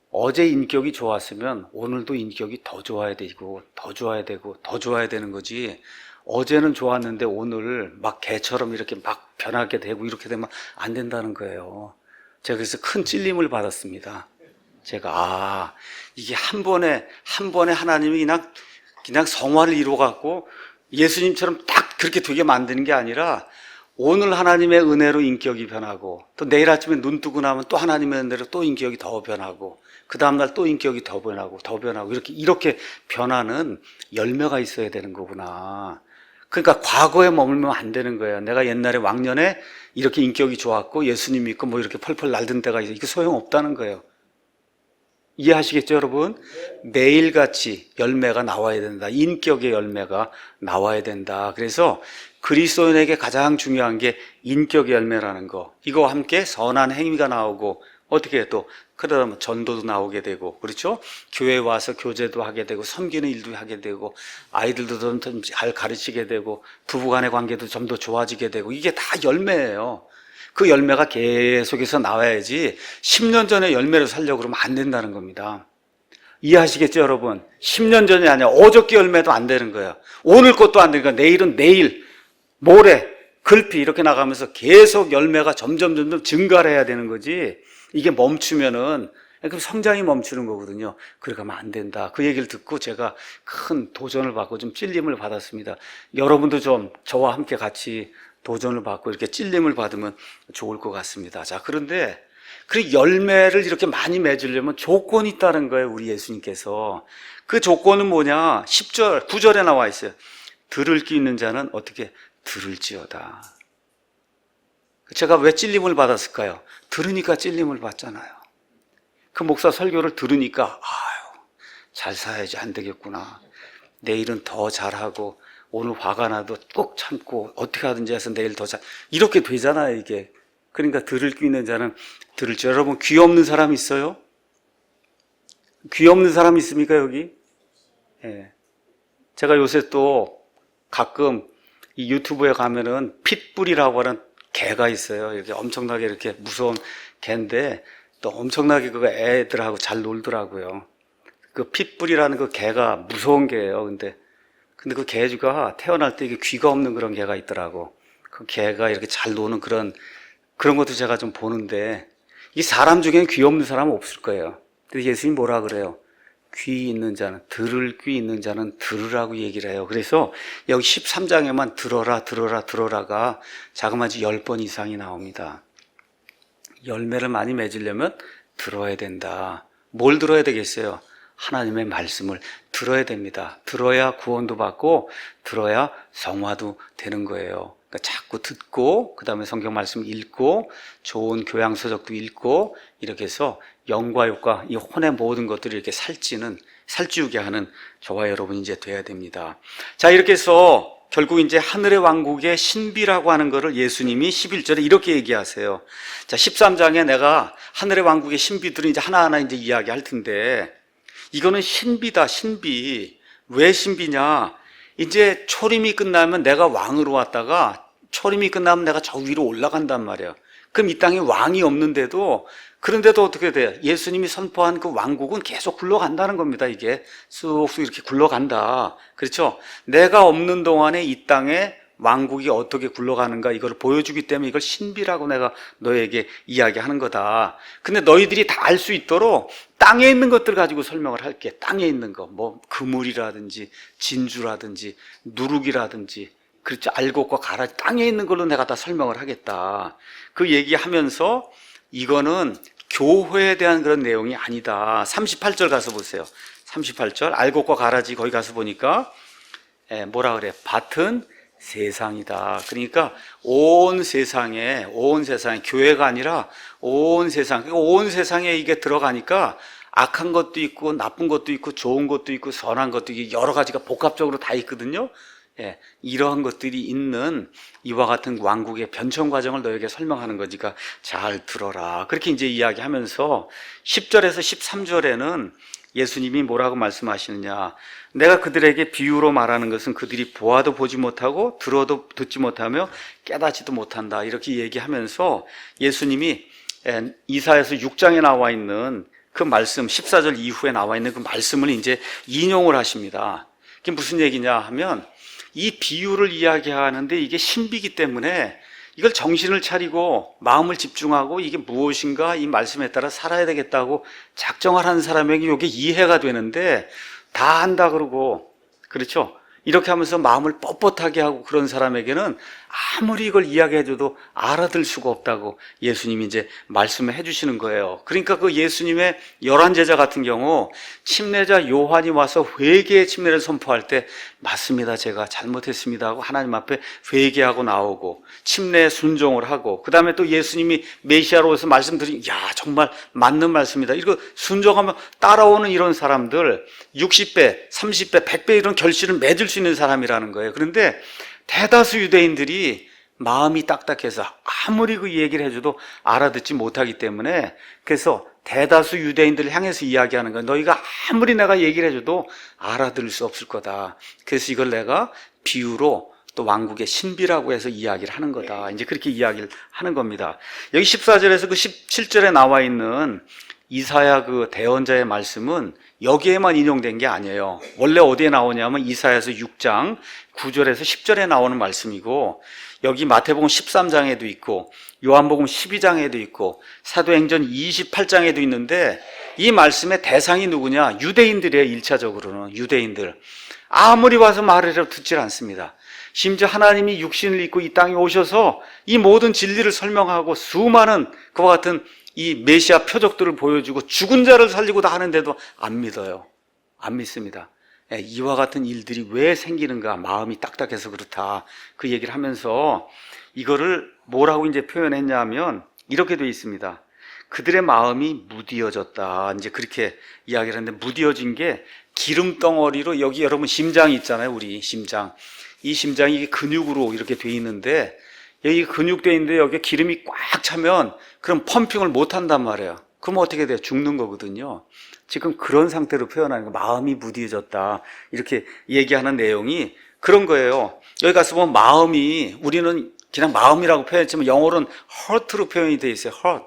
어제 인격이 좋았으면 오늘도 인격이 더 좋아야 되고 더 좋아야 되고 더 좋아야 되는 거지, 어제는 좋았는데 오늘 막 개처럼 이렇게 막 변하게 되고 이렇게 되면 안 된다는 거예요. 제가 그래서 큰 찔림을 받았습니다. 제가 이게 한 번에 하나님이 그냥 성화를 이루어갖고 예수님처럼 딱 그렇게 되게 만드는 게 아니라 오늘 하나님의 은혜로 인격이 변하고 또 내일 아침에 눈 뜨고 나면 또 하나님의 은혜로 또 인격이 더 변하고 그 다음날 또 인격이 더 변하고 이렇게 변하는 열매가 있어야 되는 거구나. 그러니까 과거에 머물면 안 되는 거예요. 내가 옛날에 왕년에 이렇게 인격이 좋았고 예수님 믿고 뭐 이렇게 펄펄 날던 때가 있어. 이게 소용없다는 거예요. 이해하시겠죠, 여러분? 매일같이 열매가 나와야 된다. 인격의 열매가 나와야 된다. 그래서 그리스도인에게 가장 중요한 게 인격의 열매라는 거. 이거와 함께 선한 행위가 나오고 어떻게 또 그러다 보면 전도도 나오게 되고, 그렇죠? 교회에 와서 교제도 하게 되고 섬기는 일도 하게 되고 아이들도 좀 잘 가르치게 되고 부부간의 관계도 좀 더 좋아지게 되고, 이게 다 열매예요. 그 열매가 계속해서 나와야지 10년 전에 열매를 살려고 그러면 안 된다는 겁니다. 이해하시겠죠, 여러분? 10년 전이 아니라 어저께 열매도 안 되는 거예요. 오늘 것도 안 되니까 내일은 내일, 모레, 글피 이렇게 나가면서 계속 열매가 점점 증가를 해야 되는 거지. 이게 멈추면은 그럼 성장이 멈추는 거거든요. 그렇게 하면 안 된다. 그 얘기를 듣고 제가 큰 도전을 받고 좀 찔림을 받았습니다. 여러분도 좀 저와 함께 같이 도전을 받고 이렇게 찔림을 받으면 좋을 것 같습니다. 자, 그런데 그 열매를 이렇게 많이 맺으려면 조건이 있다는 거예요, 우리 예수님께서. 그 조건은 뭐냐? 10절, 9절에 나와 있어요. 들을 귀 있는 자는 어떻게 들을지어다. 제가 왜 찔림을 받았을까요? 들으니까 찔림을 받잖아요. 그 목사 설교를 들으니까 잘 살아야지 안 되겠구나. 내일은 더 잘하고 오늘 화가 나도 꼭 참고 어떻게 하든지 해서 내일 더 잘, 이렇게 되잖아요, 이게. 그러니까 들을 귀 있는 자는 들을지. 여러분, 귀 없는 사람 있어요? 귀 없는 사람 있습니까, 여기? 예. 제가 요새 또 가끔 이 유튜브에 가면은 핏불이라고 하는 개가 있어요. 이렇게 엄청나게 이렇게 무서운 개인데 또 엄청나게 그 애들하고 잘 놀더라고요. 그 핏불이라는 그 개가 무서운 개예요. 근데 그 개가 태어날 때 이게 귀가 없는 그런 개가 있더라고. 그 개가 이렇게 잘 노는 그런 것도 제가 좀 보는데, 이 사람 중에는 귀 없는 사람은 없을 거예요. 근데 예수님 뭐라 그래요? 귀 있는 자는, 들을 귀 있는 자는 들으라고 얘기를 해요. 그래서 여기 13장에만 들어라, 들어라, 들어라가 자그마치 10번 이상이 나옵니다. 열매를 많이 맺으려면 들어야 된다. 뭘 들어야 되겠어요? 하나님의 말씀을 들어야 됩니다. 들어야 구원도 받고 들어야 성화도 되는 거예요. 그러니까 자꾸 듣고 그 다음에 성경 말씀 읽고 좋은 교양 서적도 읽고 이렇게 해서 영과 육과 이 혼의 모든 것들을 이렇게 살찌우게 하는 저와 여러분이 이제 돼야 됩니다. 자, 이렇게 해서 결국 이제 하늘의 왕국의 신비라고 하는 것을 예수님이 11절에 이렇게 얘기하세요. 자, 13장에 내가 하늘의 왕국의 신비들을 이제 하나하나 이제 이야기할 텐데, 이거는 신비다, 신비. 왜 신비냐? 이제 초림이 끝나면 내가 왕으로 왔다가 초림이 끝나면 내가 저 위로 올라간단 말이에요. 그럼 이 땅에 왕이 없는데도, 그런데도 어떻게 돼요? 예수님이 선포한 그 왕국은 계속 굴러간다는 겁니다. 이게 쑥쑥 이렇게 굴러간다. 그렇죠? 내가 없는 동안에 이 땅에 왕국이 어떻게 굴러가는가 이걸 보여주기 때문에 이걸 신비라고 내가 너에게 이야기하는 거다. 근데 너희들이 다 알 수 있도록 땅에 있는 것들 가지고 설명을 할게. 땅에 있는 거, 뭐 그물이라든지 진주라든지 누룩이라든지, 그렇죠? 알곡과 가라지, 땅에 있는 걸로 내가 다 설명을 하겠다. 그 얘기하면서 이거는 교회에 대한 그런 내용이 아니다. 38절 가서 보세요. 38절 알곡과 가라지 거기 가서 보니까 뭐라 그래? 밭은 세상이다. 그러니까 온 세상에 교회가 아니라 온 세상에 이게 들어가니까 악한 것도 있고 나쁜 것도 있고 좋은 것도 있고 선한 것도 있고 여러 가지가 복합적으로 다 있거든요. 이러한 것들이 있는 이와 같은 왕국의 변천 과정을 너에게 설명하는 거니까 잘 들어라. 그렇게 이제 이야기하면서 10절에서 13절에는 예수님이 뭐라고 말씀하시느냐? 내가 그들에게 비유로 말하는 것은 그들이 보아도 보지 못하고 들어도 듣지 못하며 깨닫지도 못한다. 이렇게 얘기하면서 예수님이 이사야서 6장에 나와 있는 그 말씀, 14절 이후에 나와 있는 그 말씀을 이제 인용을 하십니다. 그게 무슨 얘기냐 하면, 이 비유를 이야기하는데 이게 신비이기 때문에 이걸 정신을 차리고 마음을 집중하고 이게 무엇인가 이 말씀에 따라 살아야 되겠다고 작정을 하는 사람에게 이게 이해가 되는데, 다 한다 그러고, 그렇죠? 이렇게 하면서 마음을 뻣뻣하게 하고 그런 사람에게는 아무리 이걸 이야기해줘도 알아들 수가 없다고 예수님이 이제 말씀을 해주시는 거예요. 그러니까 그 예수님의 11제자 같은 경우 침례자 요한이 와서 회개의 침례를 선포할 때 맞습니다, 제가 잘못했습니다 하고 하나님 앞에 회개하고 나오고 침례에 순종을 하고, 그 다음에 또 예수님이 메시아로 오셔서 말씀드리면 야 정말 맞는 말씀이다 이거 순종하면 따라오는 이런 사람들 60배, 30배, 100배 이런 결실을 맺을 수 있는 사람이라는 거예요. 그런데 대다수 유대인들이 마음이 딱딱해서 아무리 그 얘기를 해줘도 알아듣지 못하기 때문에, 그래서 대다수 유대인들을 향해서 이야기하는 거예요. 너희가 아무리 내가 얘기를 해줘도 알아들을 수 없을 거다. 그래서 이걸 내가 비유로 또 왕국의 신비라고 해서 이야기를 하는 거다. 이제 그렇게 이야기를 하는 겁니다. 여기 14절에서 그 17절에 나와 있는 이사야 그 대언자의 말씀은 여기에만 인용된 게 아니에요. 원래 어디에 나오냐면 이사야서 6장 9절에서 10절에 나오는 말씀이고, 여기 마태복음 13장에도 있고 요한복음 12장에도 있고 사도행전 28장에도 있는데, 이 말씀의 대상이 누구냐? 유대인들이에요. 1차적으로는 유대인들. 아무리 와서 말을 해도 듣질 않습니다. 심지어 하나님이 육신을 입고 이 땅에 오셔서 이 모든 진리를 설명하고 수많은 그와 같은 이 메시아 표적들을 보여주고 죽은 자를 살리고 다 하는데도 안 믿어요. 안 믿습니다. 이와 같은 일들이 왜 생기는가? 마음이 딱딱해서 그렇다. 그 얘기를 하면서 이거를 뭐라고 이제 표현했냐면 이렇게 되어 있습니다. 그들의 마음이 무디어졌다. 이제 그렇게 이야기를 하는데, 무디어진 게 기름 덩어리로, 여기 여러분 심장이 있잖아요. 우리 심장. 이 심장이 근육으로 이렇게 돼 있는데, 여기 근육돼 있는데 여기 기름이 꽉 차면 그럼 펌핑을 못 한단 말이에요. 그럼 어떻게 돼요? 죽는 거거든요. 지금 그런 상태로 표현하는 거, 마음이 무디어졌다. 이렇게 얘기하는 내용이 그런 거예요. 여기 가서 보면 마음이, 우리는 그냥 마음이라고 표현했지만 영어로는 hurt로 표현이 되어 있어요. hurt.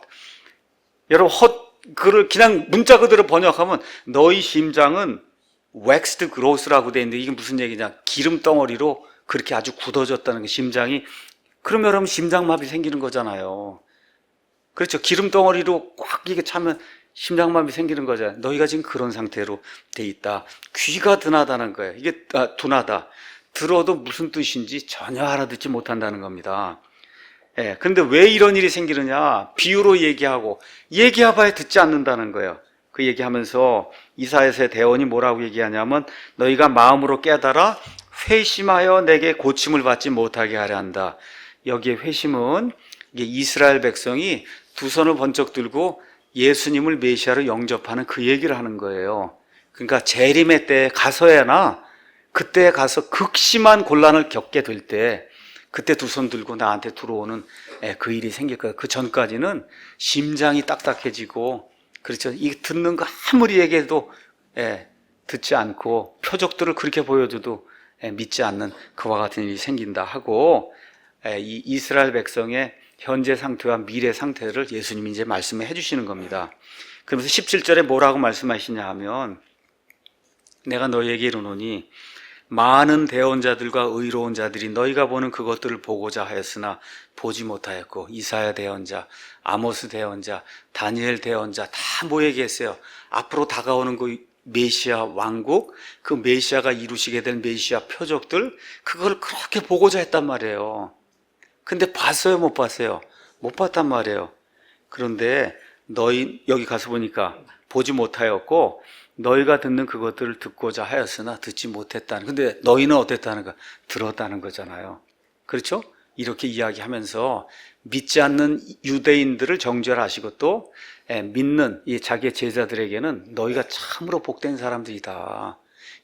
여러분, 그를 그냥 문자 그대로 번역하면 너희 심장은 waxed growth라고 되어 있는데, 이게 무슨 얘기냐? 기름 덩어리로 그렇게 아주 굳어졌다는 게 심장이. 그러면 여러분 심장마비 생기는 거잖아요. 그렇죠. 기름 덩어리로 꽉 이게 차면 심장마비 생기는 거잖아요. 너희가 지금 그런 상태로 돼 있다. 귀가 둔하다는 거예요. 이게 둔하다. 들어도 무슨 뜻인지 전혀 알아듣지 못한다는 겁니다. 예, 근데 왜 이런 일이 생기느냐? 비유로 얘기해봐야 듣지 않는다는 거예요. 그 얘기하면서 이사야서의 대언이 뭐라고 얘기하냐면, 너희가 마음으로 깨달아 회심하여 내게 고침을 받지 못하게 하려 한다. 여기에 회심은 이게 이스라엘 백성이 두 손을 번쩍 들고 예수님을 메시아로 영접하는 그 얘기를 하는 거예요. 그러니까 재림의 때에 가서야나, 그때 가서 극심한 곤란을 겪게 될 때, 그때 두 손 들고 나한테 들어오는 그 일이 생길 거예요. 그 전까지는 심장이 딱딱해지고, 그렇죠. 이 듣는 거 아무리 얘기해도 듣지 않고, 표적들을 그렇게 보여줘도 믿지 않는 그와 같은 일이 생긴다 하고, 이 이스라엘 백성의 현재 상태와 미래 상태를 예수님이 이제 말씀을 해주시는 겁니다. 그러면서 17절에 뭐라고 말씀하시냐 하면, 내가 너희에게 이르노니 많은 대언자들과 의로운 자들이 너희가 보는 그것들을 보고자 하였으나 보지 못하였고, 이사야 대언자, 아모스 대언자, 다니엘 대언자 다 모여 계세요. 앞으로 다가오는 그 메시아 왕국, 그 메시아가 이루시게 될 메시아 표적들, 그걸 그렇게 보고자 했단 말이에요. 근데 봤어요, 못 봤어요? 못 봤단 말이에요. 그런데 너희, 여기 가서 보니까 보지 못하였고, 너희가 듣는 그것들을 듣고자 하였으나 듣지 못했다는. 근데 너희는 어땠다는 거? 들었다는 거잖아요. 그렇죠? 이렇게 이야기하면서 믿지 않는 유대인들을 정죄하시고, 또 믿는 이 자기의 제자들에게는 너희가 참으로 복된 사람들이다.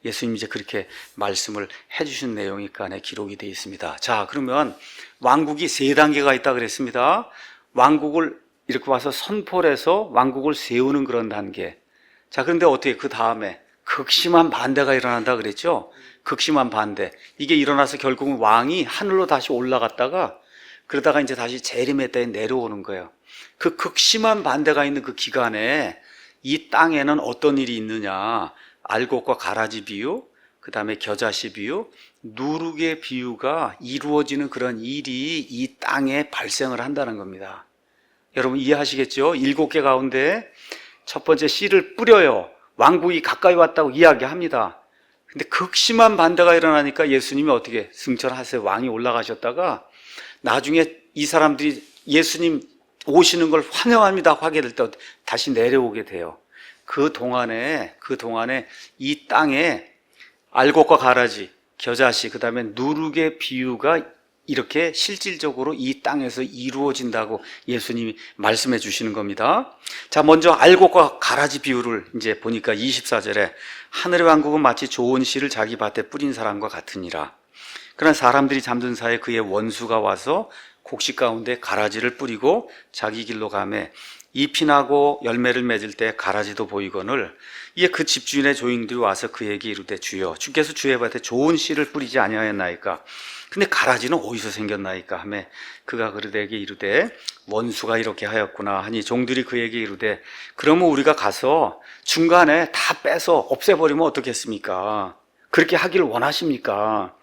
예수님이 이제 그렇게 말씀을 해주신 내용이 그 안에 기록이 되어 있습니다. 자, 그러면 왕국이 세 단계가 있다 그랬습니다. 왕국을 이렇게 와서 선포를 해서 왕국을 세우는 그런 단계. 자, 그런데 어떻게 그 다음에 극심한 반대가 일어난다 그랬죠? 극심한 반대. 이게 일어나서 결국은 왕이 하늘로 다시 올라갔다가, 그러다가 이제 다시 재림의 때에 내려오는 거예요. 그 극심한 반대가 있는 그 기간에 이 땅에는 어떤 일이 있느냐? 알곡과 가라지 비유, 그 다음에 겨자씨 비유, 누룩의 비유가 이루어지는 그런 일이 이 땅에 발생을 한다는 겁니다. 여러분 이해하시겠죠? 7개 가운데 첫 번째 씨를 뿌려요. 왕국이 가까이 왔다고 이야기합니다. 근데 극심한 반대가 일어나니까 예수님이 어떻게 승천하세요. 왕이 올라가셨다가 나중에 이 사람들이 예수님 오시는 걸 환영합니다 하게 될 때 다시 내려오게 돼요. 그 동안에 이 땅에 알곡과 가라지, 겨자씨, 그 다음에 누룩의 비유가 이렇게 실질적으로 이 땅에서 이루어진다고 예수님이 말씀해 주시는 겁니다. 자, 먼저 알곡과 가라지 비유를 이제 보니까 24절에 하늘의 왕국은 마치 좋은 씨를 자기 밭에 뿌린 사람과 같으니라. 그러나 사람들이 잠든 사이에 그의 원수가 와서 곡식 가운데 가라지를 뿌리고 자기 길로 가매 잎이 나고 열매를 맺을 때 가라지도 보이거늘, 이에 그 집주인의 조인들이 와서 그에게 이르되 주여, 주께서 주의 밭에 좋은 씨를 뿌리지 아니하였나이까? 근데 가라지는 어디서 생겼나이까? 하며 그가 그들에게 이르되 원수가 이렇게 하였구나 하니, 종들이 그에게 이르되 그러면 우리가 가서 중간에 다 빼서 없애버리면 어떻겠습니까? 그렇게 하기를 원하십니까?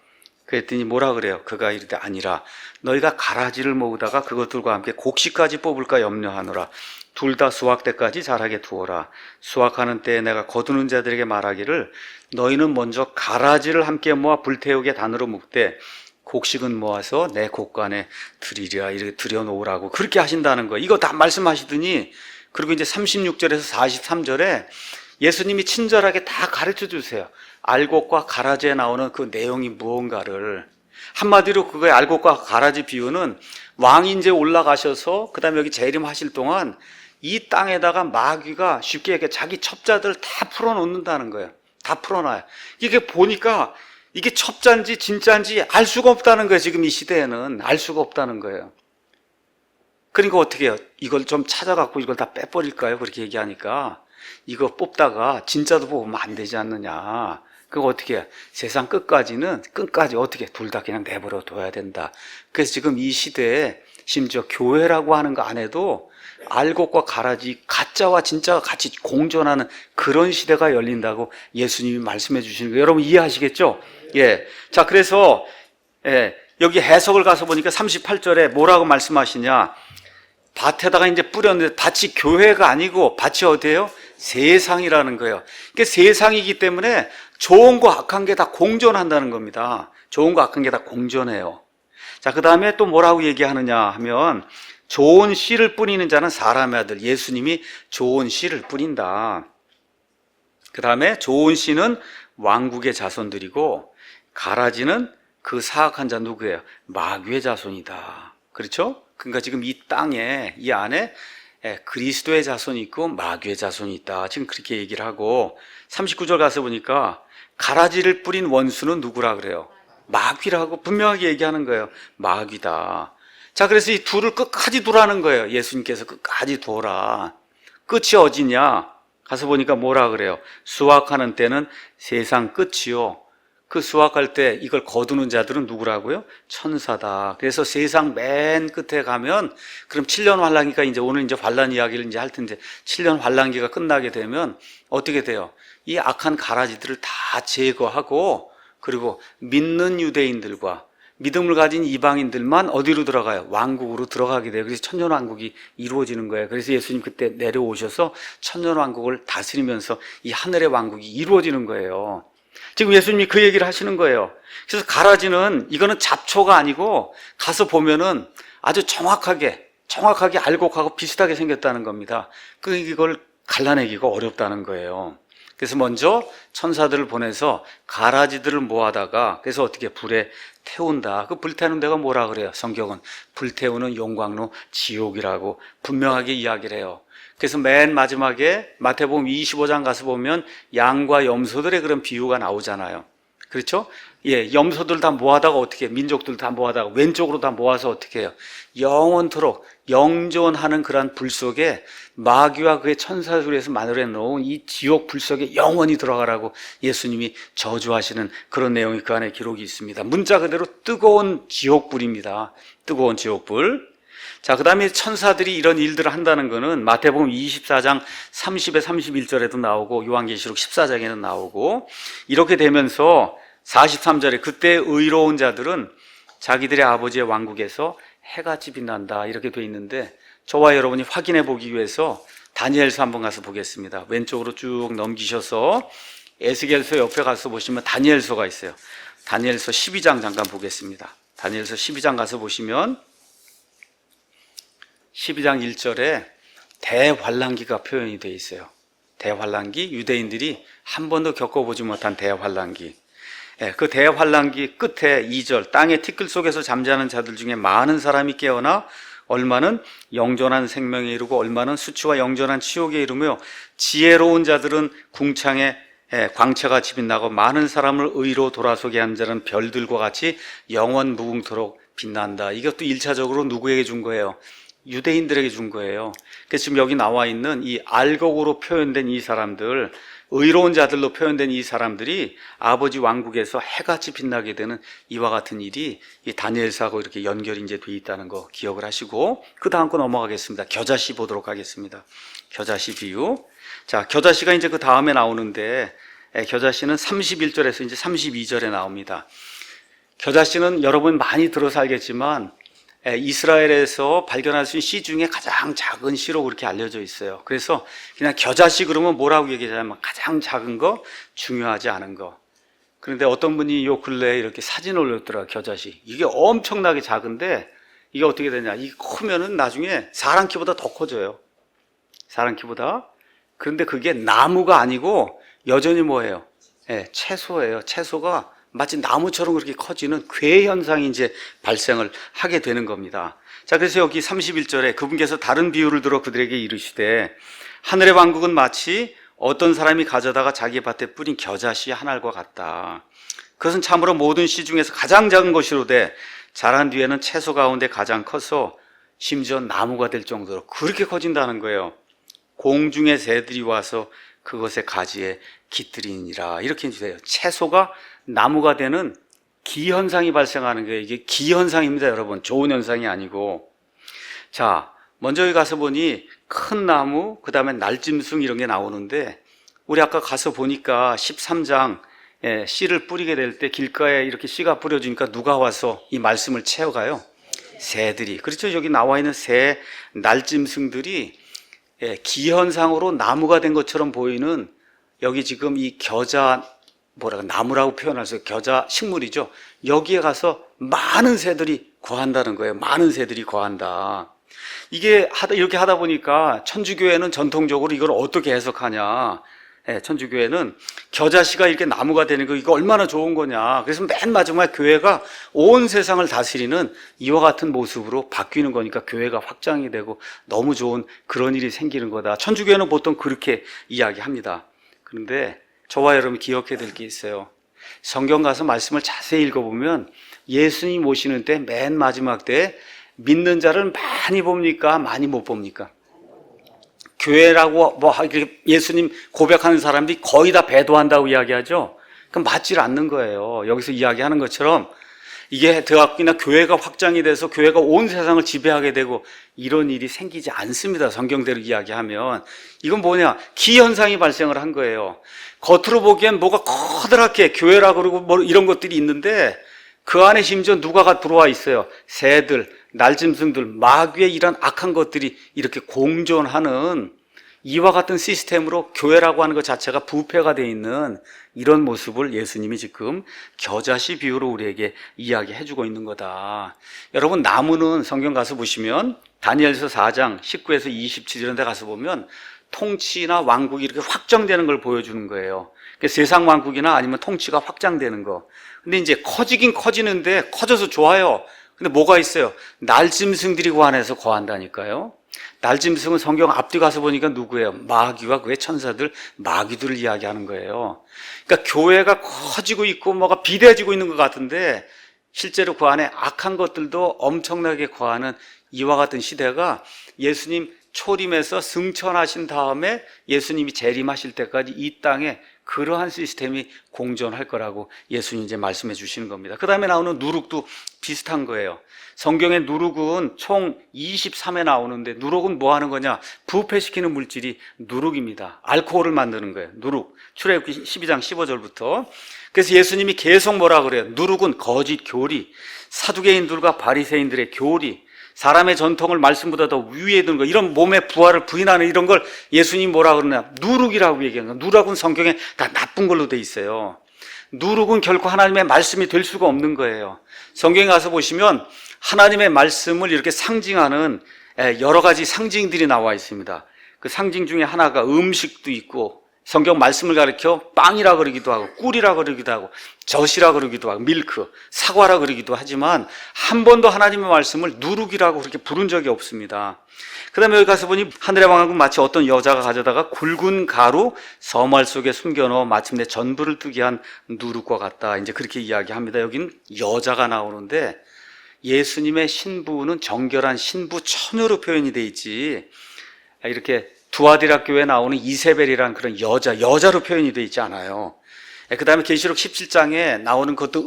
그랬더니 뭐라 그래요? 그가 이르되 아니라 너희가 가라지를 모으다가 그것들과 함께 곡식까지 뽑을까 염려하노라. 둘 다 수확 때까지 자라게 두어라. 수확하는 때에 내가 거두는 자들에게 말하기를 너희는 먼저 가라지를 함께 모아 불태우게 단으로 묶되 곡식은 모아서 내 곳간에 드리랴, 이렇게 들여놓으라고 그렇게 하신다는 거예요. 이거 다 말씀하시더니, 그리고 이제 36절에서 43절에 예수님이 친절하게 다 가르쳐 주세요. 알곡과 가라지에 나오는 그 내용이 무언가를. 한마디로 그거의 알곡과 가라지 비유는 왕이 이제 올라가셔서 그 다음에 여기 재림하실 동안 이 땅에다가 마귀가 쉽게 얘기해 자기 첩자들 다 풀어놓는다는 거예요. 다 풀어놔요. 이게 보니까 이게 첩자인지 진짜인지 알 수가 없다는 거예요. 지금 이 시대에는 알 수가 없다는 거예요. 그러니까 어떻게 해요? 이걸 좀 찾아갖고 이걸 다 빼버릴까요? 그렇게 얘기하니까 이거 뽑다가 진짜도 뽑으면 안 되지 않느냐. 그거 어떻게 해요? 세상 끝까지 어떻게 둘 다 그냥 내버려 둬야 된다. 그래서 지금 이 시대에 심지어 교회라고 하는 거 안에도 알곡과 가라지, 가짜와 진짜가 같이 공존하는 그런 시대가 열린다고 예수님이 말씀해 주시는 거예요. 여러분 이해하시겠죠? 예. 자, 그래서 여기 해석을 가서 보니까 38절에 뭐라고 말씀하시냐? 밭에다가 이제 뿌렸는데 밭이 교회가 아니고 밭이 어디예요? 세상이라는 거예요. 그러니까 세상이기 때문에 좋은 거 악한 게 다 공존한다는 겁니다. 좋은 거 악한 게 다 공존해요. 자, 그 다음에 또 뭐라고 얘기하느냐 하면 좋은 씨를 뿌리는 자는 사람의 아들, 예수님이 좋은 씨를 뿌린다. 그 다음에 좋은 씨는 왕국의 자손들이고 가라지는 그 사악한 자 누구예요? 마귀의 자손이다. 그렇죠? 그러니까 지금 이 땅에 이 안에 그리스도의 자손이 있고 마귀의 자손이 있다. 지금 그렇게 얘기를 하고 39절 가서 보니까 가라지를 뿌린 원수는 누구라 그래요? 마귀라고 분명하게 얘기하는 거예요. 마귀다. 자, 그래서 이 둘을 끝까지 두라는 거예요. 예수님께서 끝까지 두어라. 끝이 어디냐? 가서 보니까 뭐라 그래요? 수확하는 때는 세상 끝이요. 그 수확할 때 이걸 거두는 자들은 누구라고요? 천사다. 그래서 세상 맨 끝에 가면 그럼 7년 환란기가 이제 오늘 이제 환란 이야기를 이제 할 텐데 7년 환란기가 끝나게 되면 어떻게 돼요? 이 악한 가라지들을 다 제거하고 그리고 믿는 유대인들과 믿음을 가진 이방인들만 어디로 들어가요? 왕국으로 들어가게 돼요. 그래서 천년왕국이 이루어지는 거예요. 그래서 예수님 그때 내려오셔서 천년왕국을 다스리면서 이 하늘의 왕국이 이루어지는 거예요. 지금 예수님이 그 얘기를 하시는 거예요. 그래서 가라지는 이거는 잡초가 아니고 가서 보면은 아주 정확하게 알곡하고 비슷하게 생겼다는 겁니다. 이걸 갈라내기가 어렵다는 거예요. 그래서 먼저 천사들을 보내서 가라지들을 모아다가 그래서 어떻게 불에 태운다. 그 불태우는 데가 뭐라 그래요? 성경은 불태우는 용광로 지옥이라고 분명하게 이야기를 해요. 그래서 맨 마지막에 마태복음 25장 가서 보면 양과 염소들의 그런 비유가 나오잖아요. 그렇죠? 예, 염소들 다 모아다가 어떻게 해요? 민족들 다 모아다가 왼쪽으로 다 모아서 어떻게 해요? 영원토록 영존하는 그러한 불 속에 마귀와 그의 천사들에서 만들어 놓은 이 지옥 불 속에 영원히 들어가라고 예수님이 저주하시는 그런 내용이 그 안에 기록이 있습니다. 문자 그대로 뜨거운 지옥불입니다. 뜨거운 지옥불. 자, 그 다음에 천사들이 이런 일들을 한다는 것은 마태복음 24장 30에 31절에도 나오고 요한계시록 14장에는 나오고 이렇게 되면서 43절에 그때 의로운 자들은 자기들의 아버지의 왕국에서 해같이 빛난다 이렇게 돼 있는데 저와 여러분이 확인해 보기 위해서 다니엘서 한번 가서 보겠습니다. 왼쪽으로 쭉 넘기셔서 에스겔서 옆에 가서 보시면 다니엘서가 있어요. 다니엘서 12장 잠깐 보겠습니다. 다니엘서 12장 가서 보시면 12장 1절에 대환란기가 표현이 되어 있어요. 대환란기, 유대인들이 한 번도 겪어보지 못한 대환란기. 그 대환란기 끝에 2절 땅의 티끌 속에서 잠자는 자들 중에 많은 사람이 깨어나 얼마는 영존한 생명에 이르고 얼마는 수치와 영존한 치욕에 이르며 지혜로운 자들은 궁창에 광채같이 빛나고 많은 사람을 의로 돌아서게 한 자는 별들과 같이 영원 무궁토록 빛난다. 이것도 1차적으로 누구에게 준 거예요? 유대인들에게 준 거예요. 그래서 지금 여기 나와 있는 이 알곡으로 표현된 이 사람들, 의로운 자들로 표현된 이 사람들이 아버지 왕국에서 해같이 빛나게 되는 이와 같은 일이 이 다니엘서하고 이렇게 연결이 이제 돼 있다는 거 기억을 하시고 그 다음 거 넘어가겠습니다. 겨자씨 보도록 하겠습니다. 겨자씨 비유. 자, 겨자씨가 이제 그 다음에 나오는데 겨자씨는 31절에서 이제 32절에 나옵니다. 겨자씨는 여러분 많이 들어서 알겠지만 이스라엘에서 발견할 수 있는 씨 중에 가장 작은 씨로 그렇게 알려져 있어요. 그래서 그냥 겨자씨 그러면 뭐라고 얘기하냐면 가장 작은 거, 중요하지 않은 거. 그런데 어떤 분이 요 근래에 이렇게 사진을 올렸더라, 겨자씨. 이게 엄청나게 작은데, 이게 어떻게 되냐. 이게 크면은 나중에 사람 키보다 더 커져요. 사람 키보다. 그런데 그게 나무가 아니고, 여전히 뭐예요? 예, 채소예요. 채소가 마치 나무처럼 그렇게 커지는 괴 현상이 이제 발생을 하게 되는 겁니다. 자, 그래서 여기 31절에 그분께서 다른 비유를 들어 그들에게 이르시되, 하늘의 왕국은 마치 어떤 사람이 가져다가 자기 밭에 뿌린 겨자씨 한 알과 같다. 그것은 참으로 모든 씨 중에서 가장 작은 것이로되 자란 뒤에는 채소 가운데 가장 커서 심지어 나무가 될 정도로 그렇게 커진다는 거예요. 공중의 새들이 와서 그것의 가지에 깃들이니라. 이렇게 해주세요. 채소가 나무가 되는 기현상이 발생하는 거예요. 이게 기현상입니다, 여러분. 좋은 현상이 아니고. 자, 먼저 여기 가서 보니 큰 나무, 그 다음에 날짐승 이런 게 나오는데, 우리 아까 가서 보니까 13장 씨를 뿌리게 될 때 길가에 이렇게 씨가 뿌려지니까 누가 와서 이 말씀을 채워가요? 새들이. 그렇죠. 여기 나와 있는 새, 날짐승들이 기현상으로 나무가 된 것처럼 보이는, 여기 지금 이 겨자, 나무라고 표현해서 겨자 식물이죠. 여기에 가서 많은 새들이 거한다는 거예요. 많은 새들이 거한다. 이게 이렇게 하다 보니까 천주교회는 전통적으로 이걸 어떻게 해석하냐. 천주교회는 겨자씨가 이렇게 나무가 되는 거, 이거 얼마나 좋은 거냐. 그래서 맨 마지막에 교회가 온 세상을 다스리는 이와 같은 모습으로 바뀌는 거니까 교회가 확장이 되고 너무 좋은 그런 일이 생기는 거다. 천주교회는 보통 그렇게 이야기합니다. 그런데 저와 여러분이 기억해야 될 게 있어요. 성경 가서 말씀을 자세히 읽어보면 예수님 오시는 때 맨 마지막 때 믿는 자를 많이 봅니까? 많이 못 봅니까? 교회라고 예수님 고백하는 사람들이 거의 다 배도한다고 이야기하죠? 그럼 맞질 않는 거예요. 여기서 이야기하는 것처럼 이게 대학이나 교회가 확장이 돼서 교회가 온 세상을 지배하게 되고 이런 일이 생기지 않습니다. 성경대로 이야기하면. 이건 뭐냐? 기현상이 발생을 한 거예요. 겉으로 보기엔 뭐가 커다랗게 교회라 그러고 뭐 이런 것들이 있는데 그 안에 심지어 누가 들어와 있어요. 새들, 날짐승들, 마귀의 이런 악한 것들이 이렇게 공존하는 이와 같은 시스템으로 교회라고 하는 것 자체가 부패가 되어 있는 이런 모습을 예수님이 지금 겨자씨 비유로 우리에게 이야기해주고 있는 거다. 여러분, 나무는 성경 가서 보시면 다니엘서 4장 19에서 27절에 가서 보면 통치나 왕국이 이렇게 확정되는 걸 보여주는 거예요. 그러니까 세상 왕국이나 아니면 통치가 확장되는 거. 근데 이제 커지긴 커지는데 커져서 좋아요. 근데 뭐가 있어요? 날짐승들이 그 안에서 거한다니까요. 날짐승은 성경 앞뒤 가서 보니까 누구예요? 마귀와 그의 천사들, 마귀들을 이야기하는 거예요. 그러니까 교회가 커지고 있고 뭐가 비대해지고 있는 것 같은데 실제로 그 안에 악한 것들도 엄청나게 거하는 이와 같은 시대가 예수님 초림에서 승천하신 다음에 예수님이 재림하실 때까지 이 땅에 그러한 시스템이 공존할 거라고 예수님이 이제 말씀해 주시는 겁니다. 그 다음에 나오는 누룩도 비슷한 거예요. 성경의 누룩은 총 23회 나오는데 누룩은 뭐 하는 거냐? 부패시키는 물질이 누룩입니다. 알코올을 만드는 거예요. 누룩. 출애굽기 12장 15절부터. 그래서 예수님이 계속 뭐라 그래요? 누룩은 거짓 교리, 사두개인들과 바리새인들의 교리, 사람의 전통을 말씀보다 더 위에 두는 거, 이런 몸의 부활을 부인하는 이런 걸 예수님이 뭐라 그러냐? 누룩이라고 얘기하는 거예요. 누룩은 성경에 다 나쁜 걸로 돼 있어요. 누룩은 결코 하나님의 말씀이 될 수가 없는 거예요. 성경에 가서 보시면 하나님의 말씀을 이렇게 상징하는 여러 가지 상징들이 나와 있습니다. 그 상징 중에 하나가 음식도 있고, 성경 말씀을 가리켜 빵이라 그러기도 하고 꿀이라 그러기도 하고 젖이라 그러기도 하고 밀크, 사과라 그러기도 하지만 한 번도 하나님의 말씀을 누룩이라고 그렇게 부른 적이 없습니다. 그 다음에 여기 가서 보니 하늘의 왕국은 마치 어떤 여자가 가져다가 굵은 가루 서말 속에 숨겨넣어 마침내 전부를 뜨게 한 누룩과 같다. 이제 그렇게 이야기합니다. 여기는 여자가 나오는데 예수님의 신부는 정결한 신부 처녀로 표현이 돼 있지, 이렇게 두아디라 교회에 나오는 이세벨이라는 그런 여자로 표현이 되어 있지 않아요. 그 다음에 계시록 17장에 나오는 것도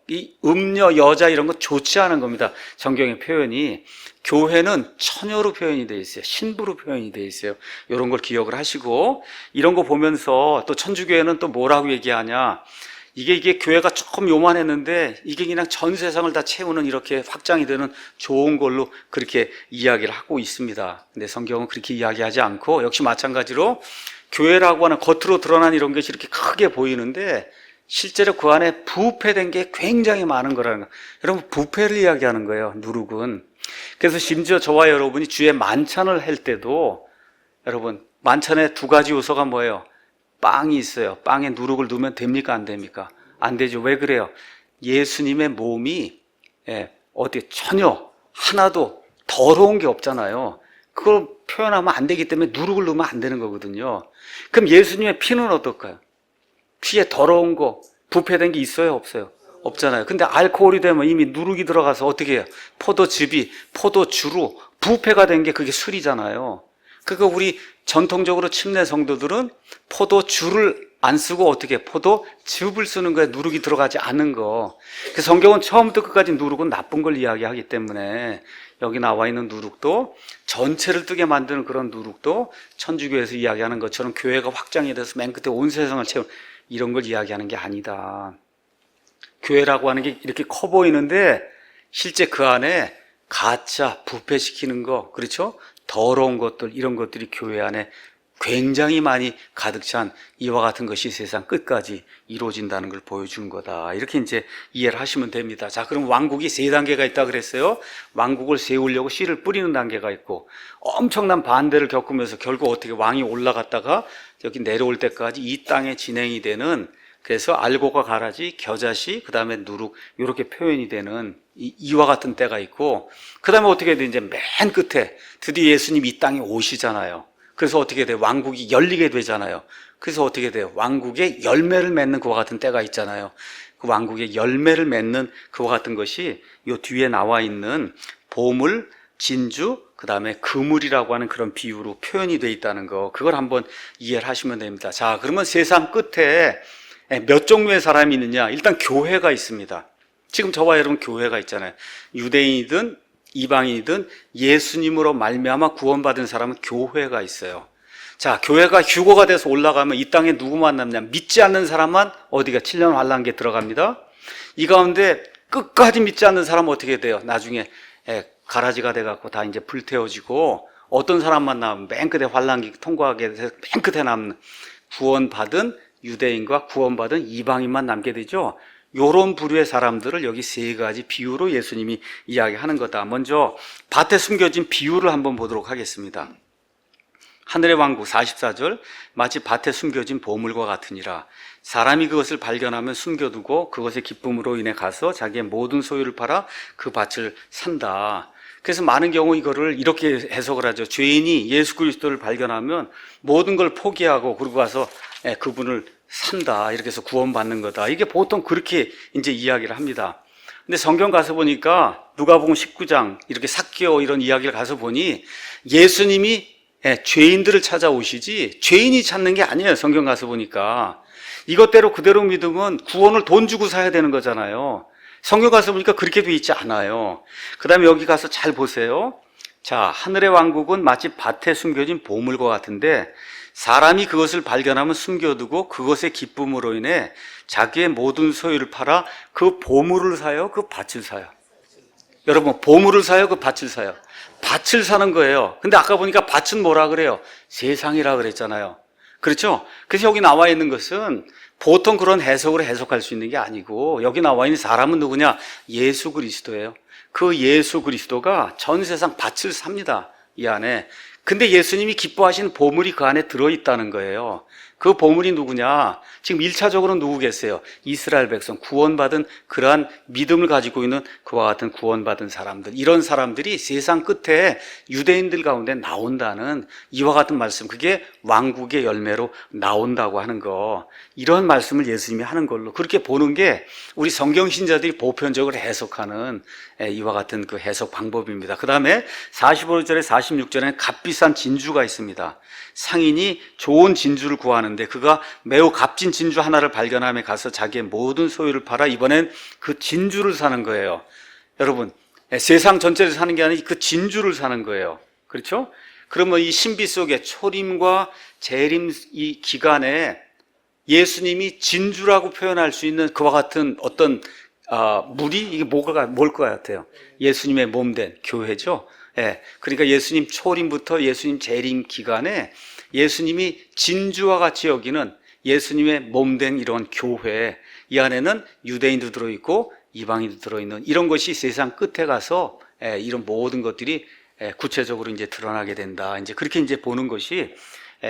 이 음녀 여자 이런 거 좋지 않은 겁니다. 성경의 표현이. 교회는 처녀로 표현이 되어 있어요. 신부로 표현이 되어 있어요. 이런 걸 기억을 하시고, 이런 거 보면서 또 천주교회는 또 뭐라고 얘기하냐? 이게 교회가 조금 요만했는데 이게 그냥 전 세상을 다 채우는 이렇게 확장이 되는 좋은 걸로 그렇게 이야기를 하고 있습니다. 근데 성경은 그렇게 이야기하지 않고 역시 마찬가지로 교회라고 하는 겉으로 드러난 이런 것이 이렇게 크게 보이는데 실제로 그 안에 부패된 게 굉장히 많은 거라는 거예요. 여러분, 부패를 이야기하는 거예요, 누룩은. 그래서 심지어 저와 여러분이 주의 만찬을 할 때도 여러분, 만찬에 두 가지 요소가 뭐예요? 빵이 있어요. 빵에 누룩을 넣으면 됩니까? 안 됩니까? 안 되죠. 왜 그래요? 예수님의 몸이 어디 전혀 하나도 더러운 게 없잖아요. 그걸 표현하면 안 되기 때문에 누룩을 넣으면 안 되는 거거든요. 그럼 예수님의 피는 어떨까요? 피에 더러운 거, 부패된 게 있어요? 없어요? 없잖아요. 근데 알코올이 되면 이미 누룩이 들어가서 어떻게 해요? 포도즙이, 포도주로 부패가 된 게 그게 술이잖아요. 그러니까 우리 전통적으로 침례 성도들은 포도주를 안 쓰고 어떻게 포도즙을 쓰는 거에 누룩이 들어가지 않은 거. 그 성경은 처음부터 끝까지 누룩은 나쁜 걸 이야기하기 때문에 여기 나와 있는 누룩도 전체를 뜨게 만드는 그런 누룩도 천주교에서 이야기하는 것처럼 교회가 확장이 돼서 맨 끝에 온 세상을 채우는 이런 걸 이야기하는 게 아니다. 교회라고 하는 게 이렇게 커 보이는데 실제 그 안에 가짜 부패시키는 거, 그렇죠? 더러운 것들, 이런 것들이 교회 안에 굉장히 많이 가득 찬 이와 같은 것이 세상 끝까지 이루어진다는 걸 보여주는 거다. 이렇게 이제 이해를 하시면 됩니다. 자, 그럼 왕국이 세 단계가 있다 그랬어요. 왕국을 세우려고 씨를 뿌리는 단계가 있고 엄청난 반대를 겪으면서 결국 어떻게 왕이 올라갔다가 여기 내려올 때까지 이 땅에 진행이 되는, 그래서 알곡과 가라지, 겨자씨, 그 다음에 누룩, 이렇게 표현이 되는 이와 같은 때가 있고, 그 다음에 어떻게 돼? 이제 맨 끝에 드디어 예수님이 이 땅에 오시잖아요. 그래서 어떻게 돼요? 왕국이 열리게 되잖아요. 그래서 어떻게 돼요? 왕국의 열매를 맺는 그와 같은 때가 있잖아요. 그 왕국의 열매를 맺는 그와 같은 것이 요 뒤에 나와 있는 보물, 진주, 그 다음에 그물이라고 하는 그런 비유로 표현이 되어 있다는 거, 그걸 한번 이해를 하시면 됩니다. 자, 그러면 세상 끝에 몇 종류의 사람이 있느냐? 일단 교회가 있습니다. 지금 저와 여러분 교회가 있잖아요. 유대인이든 이방인이든 예수님으로 말미암아 구원받은 사람은 교회가 있어요. 자, 교회가 휴거가 돼서 올라가면 이 땅에 누구만 남냐? 믿지 않는 사람만 어디가 7년 환란기에 들어갑니다. 이 가운데 끝까지 믿지 않는 사람은 어떻게 돼요? 나중에 가라지가 돼갖고 다 이제 불태워지고, 어떤 사람만 남으면 맨 끝에 환란기 통과하게 돼서 맨 끝에 남는 구원받은 유대인과 구원받은 이방인만 남게 되죠. 요런 부류의 사람들을 여기 세 가지 비유로 예수님이 이야기하는 거다. 먼저 밭에 숨겨진 비유를 한번 보도록 하겠습니다. 하늘의 왕국 44절, 마치 밭에 숨겨진 보물과 같으니라. 사람이 그것을 발견하면 숨겨두고 그것의 기쁨으로 인해 가서 자기의 모든 소유를 팔아 그 밭을 산다. 그래서 많은 경우 이거를 이렇게 해석을 하죠. 죄인이 예수 그리스도를 발견하면 모든 걸 포기하고 그러고 가서 그분을 산다. 이렇게 해서 구원받는 거다. 이게 보통 그렇게 이제 이야기를 합니다. 근데 성경 가서 보니까 누가복음 19장 이렇게 삭개오 이런 이야기를 가서 보니 예수님이 죄인들을 찾아오시지 죄인이 찾는 게 아니에요. 성경 가서 보니까 이것대로 그대로 믿으면 구원을 돈 주고 사야 되는 거잖아요. 성경 가서 보니까 그렇게 돼 있지 않아요. 그 다음에 여기 가서 잘 보세요. 자, 하늘의 왕국은 마치 밭에 숨겨진 보물과 같은데 사람이 그것을 발견하면 숨겨두고 그것의 기쁨으로 인해 자기의 모든 소유를 팔아 그 보물을 사요? 그 밭을 사요? 여러분, 보물을 사요? 그 밭을 사요? 밭을 사는 거예요. 근데 아까 보니까 밭은 뭐라 그래요? 세상이라 그랬잖아요. 그렇죠? 그래서 여기 나와 있는 것은 보통 그런 해석으로 해석할 수 있는 게 아니고, 여기 나와 있는 사람은 누구냐? 예수 그리스도예요. 그 예수 그리스도가 전 세상 밭을 삽니다. 이 안에. 근데 예수님이 기뻐하시는 보물이 그 안에 들어있다는 거예요. 그 보물이 누구냐? 지금 1차적으로 누구겠어요? 이스라엘 백성, 구원받은 그러한 믿음을 가지고 있는 그와 같은 구원받은 사람들, 이런 사람들이 세상 끝에 유대인들 가운데 나온다는 이와 같은 말씀, 그게 왕국의 열매로 나온다고 하는 거, 이런 말씀을 예수님이 하는 걸로 그렇게 보는 게 우리 성경신자들이 보편적으로 해석하는 이와 같은 그 해석 방법입니다. 그 다음에 45절에 46절에는 값비싼 진주가 있습니다. 상인이 좋은 진주를 구하는데 그가 매우 값진 진주 하나를 발견함에 가서 자기의 모든 소유를 팔아 이번엔 그 진주를 사는 거예요. 여러분, 세상 전체를 사는 게 아니라 그 진주를 사는 거예요. 그렇죠? 그러면 이 신비 속에 초림과 재림 이 기간에 예수님이 진주라고 표현할 수 있는 그와 같은 어떤 물이, 이게 뭘 것 같아요? 예수님의 몸된 교회죠. 그러니까 예수님 초림부터 예수님 재림 기간에 예수님이 진주와 같이 여기는 예수님의 몸된 이런 교회, 이 안에는 유대인도 들어있고 이방인도 들어있는 이런 것이 세상 끝에 가서 이런 모든 것들이 구체적으로 이제 드러나게 된다. 이제 그렇게 이제 보는 것이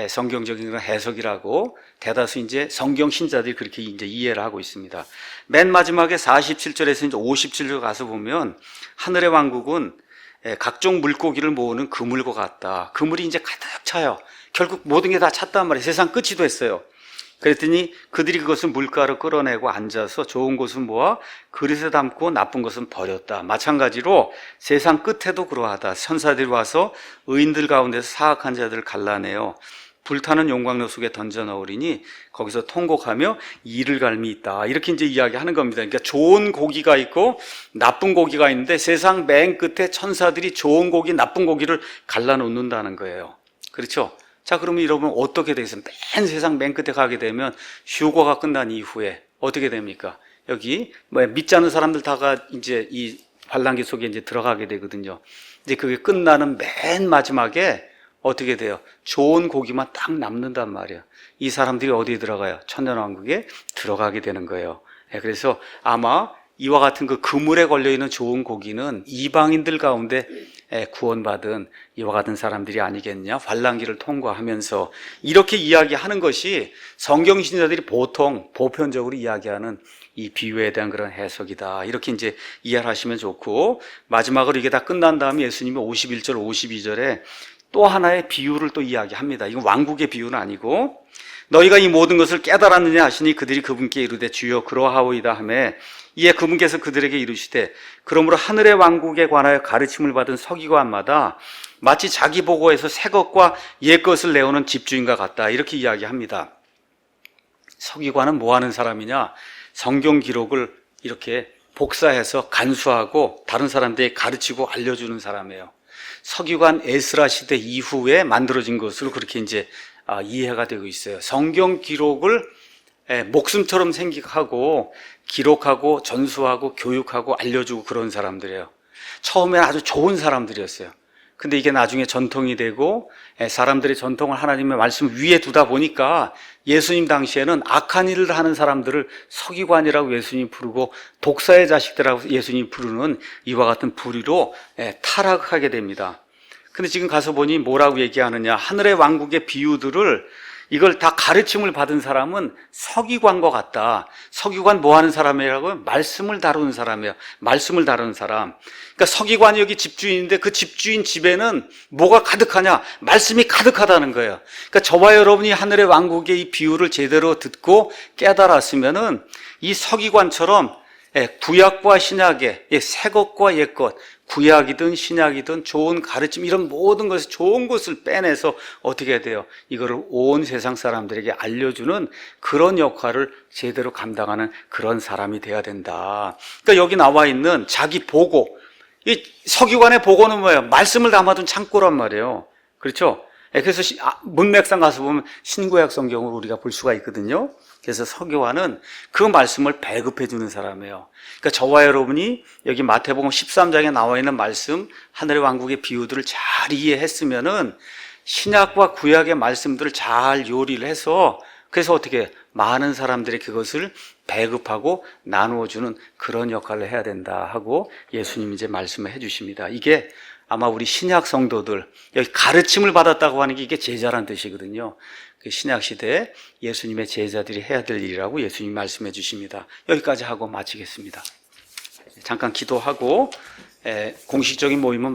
성경적인 그런 해석이라고 대다수 이제 성경 신자들이 그렇게 이제 이해를 하고 있습니다. 맨 마지막에 47절에서 이제 57절 가서 보면 하늘의 왕국은 각종 물고기를 모으는 그물과 같다. 그물이 이제 가득 차요. 결국 모든 게 다 찼단 말이에요. 세상 끝이 됐어요. 그랬더니 그들이 그것을 물가로 끌어내고 앉아서 좋은 것은 모아 그릇에 담고 나쁜 것은 버렸다. 마찬가지로 세상 끝에도 그러하다. 천사들이 와서 의인들 가운데서 사악한 자들을 갈라내어 불타는 용광로 속에 던져 넣으리니 거기서 통곡하며 이를 갈미 있다. 이렇게 이제 이야기하는 겁니다. 그러니까 좋은 고기가 있고 나쁜 고기가 있는데 세상 맨 끝에 천사들이 좋은 고기, 나쁜 고기를 갈라놓는다는 거예요. 그렇죠? 자, 그러면 여러분 어떻게 되겠어요? 맨 세상 맨 끝에 가게 되면 휴거가 끝난 이후에 어떻게 됩니까? 여기 믿지 않는 사람들 다가 이제 이 환란기 속에 이제 들어가게 되거든요. 이제 그게 끝나는 맨 마지막에 어떻게 돼요? 좋은 고기만 딱 남는단 말이에요. 이 사람들이 어디에 들어가요? 천년왕국에 들어가게 되는 거예요. 그래서 아마 이와 같은 그 그물에 걸려있는 좋은 고기는 이방인들 가운데 구원받은 이와 같은 사람들이 아니겠냐? 환란기를 통과하면서 이렇게 이야기하는 것이 성경 신자들이 보통 보편적으로 이야기하는 이 비유에 대한 그런 해석이다. 이렇게 이제 이해를 하시면 좋고, 마지막으로 이게 다 끝난 다음에 예수님이 51절, 52절에 또 하나의 비유를 또 이야기합니다. 이건 왕국의 비유는 아니고, 너희가 이 모든 것을 깨달았느냐 하시니 그들이 그분께 이르되 주여 그러하오이다 하며 이에 그분께서 그들에게 이르시되 그러므로 하늘의 왕국에 관하여 가르침을 받은 서기관마다 마치 자기 보고에서 새 것과 옛 것을 내오는 집주인과 같다. 이렇게 이야기합니다. 서기관은 뭐 하는 사람이냐? 성경 기록을 이렇게 복사해서 간수하고 다른 사람들에게 가르치고 알려주는 사람이에요. 서기관 에스라 시대 이후에 만들어진 것으로 그렇게 이제 이해가 되고 있어요. 성경 기록을 목숨처럼 생각하고 기록하고 전수하고 교육하고 알려주고 그런 사람들이에요. 처음에는 아주 좋은 사람들이었어요. 근데 이게 나중에 전통이 되고 사람들의 전통을 하나님의 말씀 위에 두다 보니까 예수님 당시에는 악한 일을 하는 사람들을 서기관이라고 예수님 부르고 독사의 자식들이라고 예수님 부르는 이와 같은 부류로 타락하게 됩니다. 근데 지금 가서 보니 뭐라고 얘기하느냐? 하늘의 왕국의 비유들을 이걸 다 가르침을 받은 사람은 서기관과 같다. 서기관 뭐 하는 사람이라고요? 말씀을 다루는 사람이에요. 말씀을 다루는 사람. 그러니까 서기관이 여기 집주인인데 그 집주인 집에는 뭐가 가득하냐? 말씀이 가득하다는 거예요. 그러니까 저와 여러분이 하늘의 왕국의 이 비유를 제대로 듣고 깨달았으면은 이 서기관처럼 구약과 신약의 새 것과 옛 것, 구약이든 신약이든 좋은 가르침 이런 모든 것을 좋은 것을 빼내서 어떻게 해야 돼요? 이거를 온 세상 사람들에게 알려주는 그런 역할을 제대로 감당하는 그런 사람이 돼야 된다. 그러니까 여기 나와 있는 자기 보고, 이 서기관의 보고는 뭐예요? 말씀을 담아둔 창고란 말이에요. 그렇죠? 그래서 문맥상 가서 보면 신구약 성경을 우리가 볼 수가 있거든요. 그래서 서기관은 그 말씀을 배급해 주는 사람이에요. 그러니까 저와 여러분이 여기 마태복음 13장에 나와 있는 말씀, 하늘의 왕국의 비유들을 잘 이해했으면은 신약과 구약의 말씀들을 잘 요리를 해서 그래서 어떻게 많은 사람들이 그것을 배급하고 나누어 주는 그런 역할을 해야 된다 하고 예수님이 이제 말씀을 해 주십니다. 이게 아마 우리 신약 성도들 여기 가르침을 받았다고 하는 게 이게 제자란 뜻이거든요. 그 신약 시대에 예수님의 제자들이 해야 될 일이라고 예수님이 말씀해 주십니다. 여기까지 하고 마치겠습니다. 잠깐 기도하고 공식적인 모임은